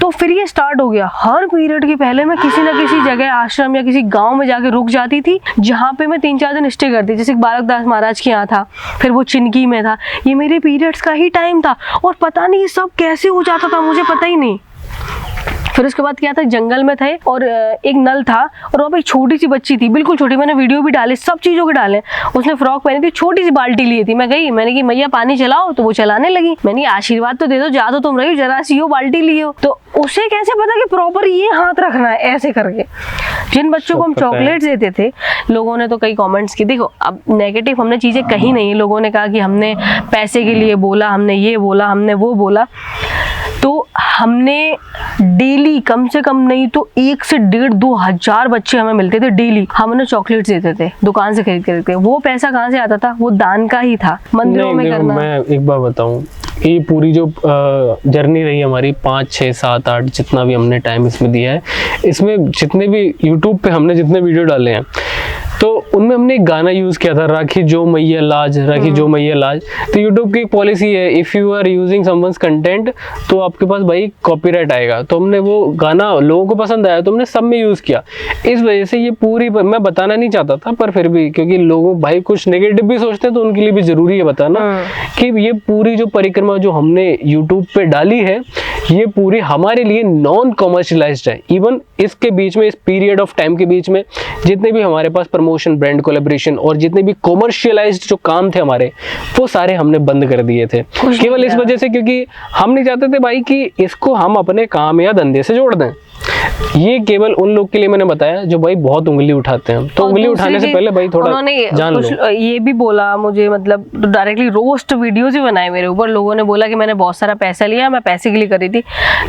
तो फिर ये स्टार्ट हो गया, हर पीरियड के पहले मैं किसी ना किसी जगह आश्रम या किसी गांव में जाके रुक जाती थी, जहाँ पे मैं 3-4 दिन स्टे करती, जैसे बालक दास महाराज के यहाँ था, फिर वो चिनकी में था, ये मेरे पीरियड्स का ही टाइम था, और पता नहीं सब कैसे हो जाता था, मुझे पता ही नहीं। फिर उसके बाद क्या था, जंगल में थे और एक नल था, और वहाँ पे एक छोटी सी बच्ची थी, बिल्कुल छोटी, मैंने वीडियो भी डाले, सब चीज़ों के डाले, उसने फ्रॉक पहनी थी, छोटी सी बाल्टी ली थी, मैं गई, मैंने कहा मैया पानी चलाओ, तो वो चलाने लगी, मैंने आशीर्वाद तो दे दो, जा तो तुम रही हो, जरा सी हो बाल्टी ली हो, तो उसे कैसे पता कि प्रॉपर ये हाथ रखना है ऐसे करके। जिन बच्चों को हम चॉकलेट्स देते थे, लोगों ने तो कई कमेंट्स किए, देखो अब नेगेटिव हमने चीज़ें कही नहीं, लोगों ने कहा कि हमने पैसे के लिए बोला, हमने ये बोला, हमने वो बोला, तो हमने डेली कम से कम नहीं तो 1 से 1.5-2 हज़ार बच्चे हमें मिलते थे डेली, हम उन्हें चॉकलेट्स देते थे दुकान से खरीद के। वो पैसा कहाँ से आता था, वो दान का ही था, मंदिरों में करना। मैं एक बार बताऊं, ये पूरी जो जर्नी रही हमारी 5, 6, 7, 8 जितना भी हमने टाइम इसमें दिया है, इसमें जितने भी यूट्यूब पे हमने जितने वीडियो डाले हैं, तो उनमें हमने एक गाना यूज़ किया था, राखी जो मैया लाज, राखी जो मैया लाज। तो यूट्यूब की एक पॉलिसी है, if you are using someone's content तो आपके पास भाई कॉपीराइट आएगा। तो हमने वो गाना, लोगों को पसंद आया तो हमने सब में यूज़ किया। इस वजह से ये पूरी, मैं बताना नहीं चाहता था, पर फिर भी क्योंकि लोगों भाई कुछ नेगेटिव भी सोचते हैं, तो उनके लिए भी ज़रूरी है बताना कि ये पूरी जो परिक्रमा जो हमने यूट्यूब पे डाली है, ये पूरी हमारे लिए नॉन कमर्शियलाइज्ड है। इवन इसके बीच में, इस पीरियड ऑफ टाइम के बीच में, जितने भी हमारे पास प्रमोशन, ब्रांड कोलैबोरेशन और जितने भी कमर्शियलाइज्ड जो काम थे हमारे, वो सारे हमने बंद कर दिए थे, केवल इस वजह से क्योंकि हम नहीं चाहते थे भाई कि इसको हम अपने काम या धंधे से जोड़ दें। ये केवल उन लोग के लिए मैंने बताया जो भाई बहुत उंगली उठाते हैं, तो उंगली उठाने से पहले भाई थोड़ा जान लो। ये भी बोला मुझे, मतलब डायरेक्टली रोस्ट वीडियोस भी बनाए मेरे ऊपर, लोगों ने बोला कि मैंने बहुत सारा पैसा लिया, मैं पैसे के लिए करी थी।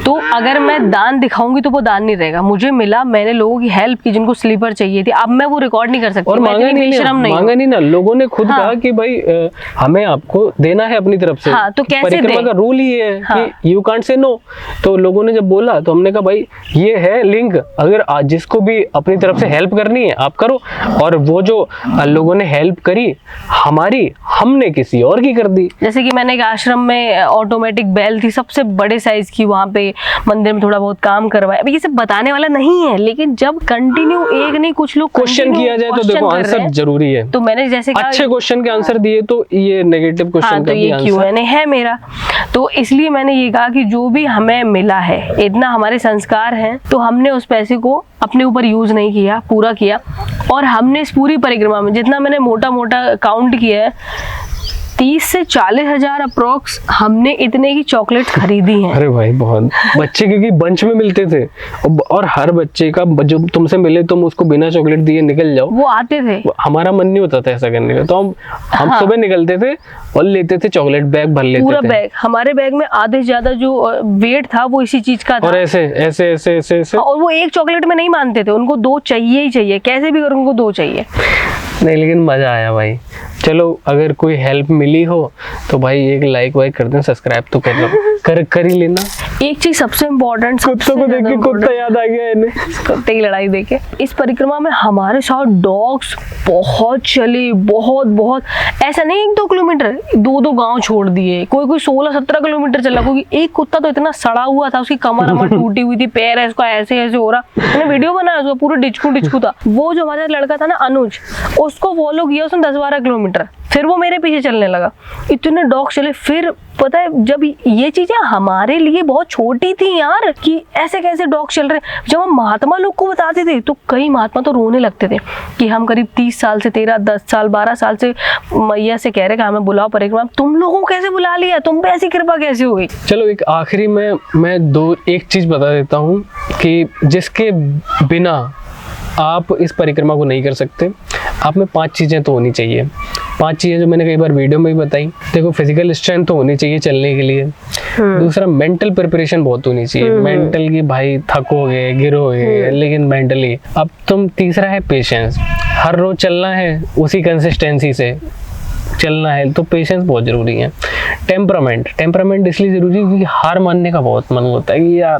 तो अगर मैं दान दिखाऊंगी तो वो दान नहीं रहेगा, मुझे मिला, मैंने लोगों की हेल्प की जिनको स्लीपर चाहिए थी, अब मैं वो रिकॉर्ड नहीं कर सकती, और मांगा नहीं ना, लोगों ने खुद कहा कि भाई हमें आपको देना है अपनी तरफ से। हाँ, तो कैसे परिक्रमा का रूल ही है कि यू कांट से नो। तो लोगों ने जब बोला तो हमने कहा भाई ये है लिंक, अगर आज जिसको भी अपनी तरफ से हेल्प करनी है आप करो। और वो जो लोगों ने हेल्प करी हमारी, हमने किसी और की कर दी। जैसे कि मैंने एक आश्रम में ऑटोमेटिक बैल थी सबसे बड़े साइज की, वहाँ पे मंदिर में थोड़ा बहुत काम करवाया। अभी ये सब बताने वाला नहीं है, लेकिन जब कंटिन्यू एक नहीं कुछ लोग क्वेश्चन किया जाए तो देखो आंसर जरूरी है। तो मैंने जैसे अच्छे क्वेश्चन के आंसर दिए तो ये नेगेटिव क्वेश्चन का भी आंसर Q&A है मेरा। तो इसलिए मैंने ये कहा कि जो भी हमें मिला है, इतना हमारे संस्कार हैं, तो हमने उस पैसे को अपने ऊपर यूज नहीं किया, पूरा किया। और हमने इस पूरी परिक्रमा में जितना मैंने मोटा मोटा काउंट किया है, 30 से 40 हज़ार अप्रोक्स हमने इतने की चॉकलेट खरीदी हैं। अरे भाई बहुत बच्चे क्योंकि बंच में मिलते थे, और हर बच्चे का जो तुमसे मिले तुम उसको बिना चॉकलेट दिए निकल जाओ, वो आते थे। हमारा मन नहीं होता था ऐसा करने का, तो हम सुबह निकलते थे और लेते थे चॉकलेट, बैग भर लेते थे पूरा बैग। हमारे बैग में आधे से ज्यादा जो वेट था वो इसी चीज का था। और ऐसे ऐसे ऐसे ऐसे ऐसे, और वो एक चॉकलेट में नहीं मानते थे, उनको 2 चाहिए ही चाहिए, कैसे भी करो उनको 2 चाहिए। नहीं, लेकिन मजा आया भाई। चलो अगर कोई हेल्प मिली हो तो भाई एक लाइक वाइक कर दें, सब्सक्राइब तो कर ही लेना। एक चीज सबसे इम्पोर्टेंट, कुत्तों को देख के कुत्ता याद आ गया इन्हें, कुत्ते की लड़ाई देखे। इस परिक्रमा में हमारे साथ डॉग्स बहुत चले, बहुत ऐसा नहीं 1-2 किलोमीटर, 2-2 गांव छोड़ दिए, कोई 16-17 किलोमीटर चला। क्योंकि एक कुत्ता तो इतना सड़ा हुआ था, उसकी कमर टूटी हुई थी, पैर है उसका ऐसे ऐसे हो रहा, मैंने वीडियो बनाया, उसका पूरा डिचकू था। वो जो हमारा लड़का था ना अनुज, उसको फॉलो किया उसने 10-12 किलोमीटर, फिर वो मेरे पीछे चलने लगा। इतने डॉग चले। फिर पता है जब ये चीजें हमारे लिए बहुत छोटी थी यार, कि ऐसे कैसे डॉग चल रहे, जब हम महात्मा लोग को बताते थे तो कई महात्मा तो रोने लगते थे कि हम करीब 30 साल से 10 साल 12 साल से मैया से कह रहे कि हमें बुलाओ परिक्रमा, तुम लोगों को कैसे बुला लिया, तुम पे ऐसी कृपा कैसे हो गई। चलो एक आखिरी में मैं एक चीज बता देता हूँ कि जिसके बिना आप इस परिक्रमा को नहीं कर सकते, आप में 5 चीजें तो होनी चाहिए। 5 चीज़ें जो मैंने कई बार वीडियो में भी बताई। देखो, फिजिकल स्ट्रेंथ तो होनी चाहिए चलने के लिए। दूसरा, मेंटल प्रिपरेशन बहुत होनी चाहिए। मेंटल की भाई थकोगे गिरोगे, लेकिन मेंटली। अब तुम तीसरा है पेशेंस। हर रोज चलना है, उसी कंसिस्टेंसी से चलना है, तो पेशेंस बहुत जरूरी है। टेम्परामेंट इसलिए जरूरी है क्योंकि हार मानने का बहुत मन होता है कि यार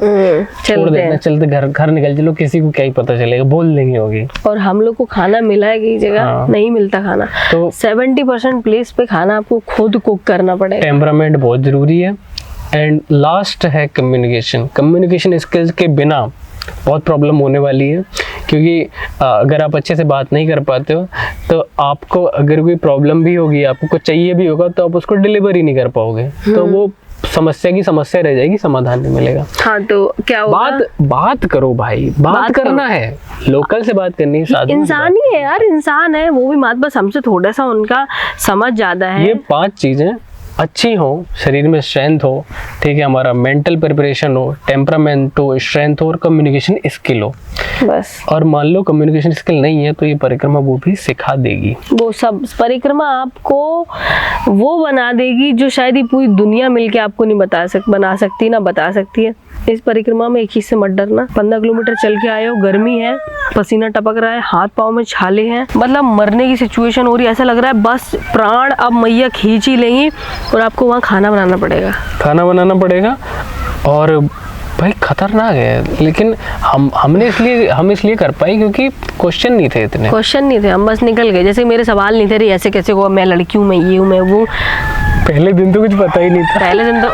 छोड़ देना, चलते घर निकल चलो, किसी को क्या ही पता चलेगा, बोल देंगे होगी। और हम लोग को खाना मिला है कई जगह, नहीं मिलता खाना, तो 70% प्लेस पे खाना आपको खुद कुक करना पड़ेगा। टेम्परामेंट बहुत जरूरी है। एंड लास्ट है कम्युनिकेशन स्किल्स के बिना बहुत प्रॉब्लम होने वाली है, क्योंकि अगर आप अच्छे से बात नहीं कर पाते हो तो आपको अगर कोई प्रॉब्लम भी होगी, आपको कुछ चाहिए भी होगा, तो आप उसको डिलीवर ही नहीं कर पाओगे, तो वो समस्या की समस्या रह जाएगी, समाधान नहीं मिलेगा। हाँ, तो क्या होगा? बात करो भाई, बात करना है, लोकल से बात करनी है। इंसान ही है यार, इंसान है वो भी, बात बस हमसे थोड़ा सा उनका समझ ज्यादा है। ये 5 चीजें अच्छी हो, शरीर में स्ट्रेंथ हो, ठीक है, हमारा मेंटल प्रिपरेशन हो, टेम्परामेंट हो, स्ट्रेंथ हो और कम्युनिकेशन स्किल हो, बस। और मान लो कम्युनिकेशन स्किल नहीं है तो ये परिक्रमा वो भी सिखा देगी। वो सब परिक्रमा आपको वो बना देगी जो शायद ही पूरी दुनिया मिलके आपको नहीं बना सकती है। इस परिक्रमा में एक चीज से मत डरना, 15 किलोमीटर चल के आए हो, गर्मी है, पसीना टपक रहा है, हाथ पाँव में छाले हैं, मतलब मरने की सिचुएशन हो रही है, ऐसा लग रहा है बस प्राण अब मैया खींच ही लेंगी, और आपको वहाँ खाना बनाना पड़ेगा। और भाई खतरनाक है, लेकिन हम इसलिए कर पाए क्योंकि क्वेश्चन नहीं थे, हम बस निकल गए। जैसे मेरे सवाल नहीं थे, अरे ऐसे कैसे हुआ, मैं लड़की हूँ, मैं ये हूँ, मैं वो। पहले दिन तो कुछ पता ही नहीं था। पहले दिन तो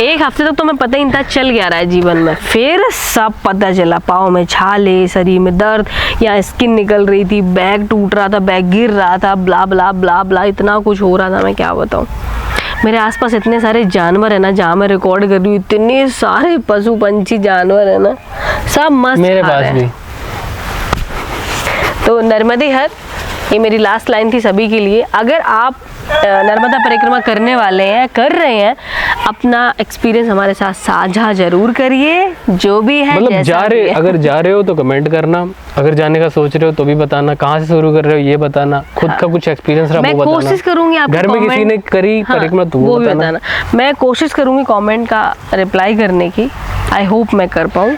1 हफ्ते तक तो मैं पता ही नहीं था चल क्या रहा है जीवन में, फिर सब पता चला। पाँव में छाले, शरीर में दर्द, या स्किन निकल रही थी, बैग टूट रहा था, बैग गिर रहा था, ब्ला ब्ला ब्ला ब्ला, इतना कुछ हो रहा था, मैं क्या बताऊँ। मेरे आसपास इतने सारे जानवर है ना, जहाँ मैं रिकॉर्ड कर रही हूँ, इतने सारे पशु पंछी जानवर है ना, सब मस्त मेरे पास भी। तो नर्मदे हर, ये मेरी लास्ट लाइन थी सभी के लिए। अगर आप नर्मदा परिक्रमा करने वाले हैं, कर रहे हैं, अपना एक्सपीरियंस हमारे साथ साझा जरूर करिए, जो भी है। मतलब अगर जा रहे हो तो कमेंट करना, अगर जाने का सोच रहे हो तो भी बताना, कहाँ से शुरू कर रहे हो ये बताना, खुद का कुछ एक्सपीरियंस रहा वो बताना। मैं कोशिश करूंगी आपको, घर में किसी ने करी परिक्रमा तो वो बताना। मैं कोशिश करूंगी कमेंट का रिप्लाई करने की, आई होप मैं कर पाऊँ।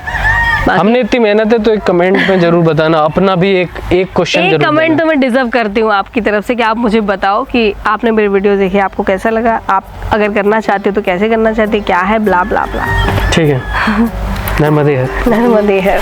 हमने इतनी मेहनत है तो एक कमेंट में जरूर बताना, अपना भी एक क्वेश्चन जरूर कमेंट तो मैं डिजर्व करती हूँ आपकी तरफ से, कि आप मुझे बताओ कि आपने मेरे वीडियो देखे, आपको कैसा लगा, आप अगर करना चाहते हो तो कैसे करना चाहते, क्या है, ब्ला ब्ला ब्ला। ठीक है। नर्मदे हर।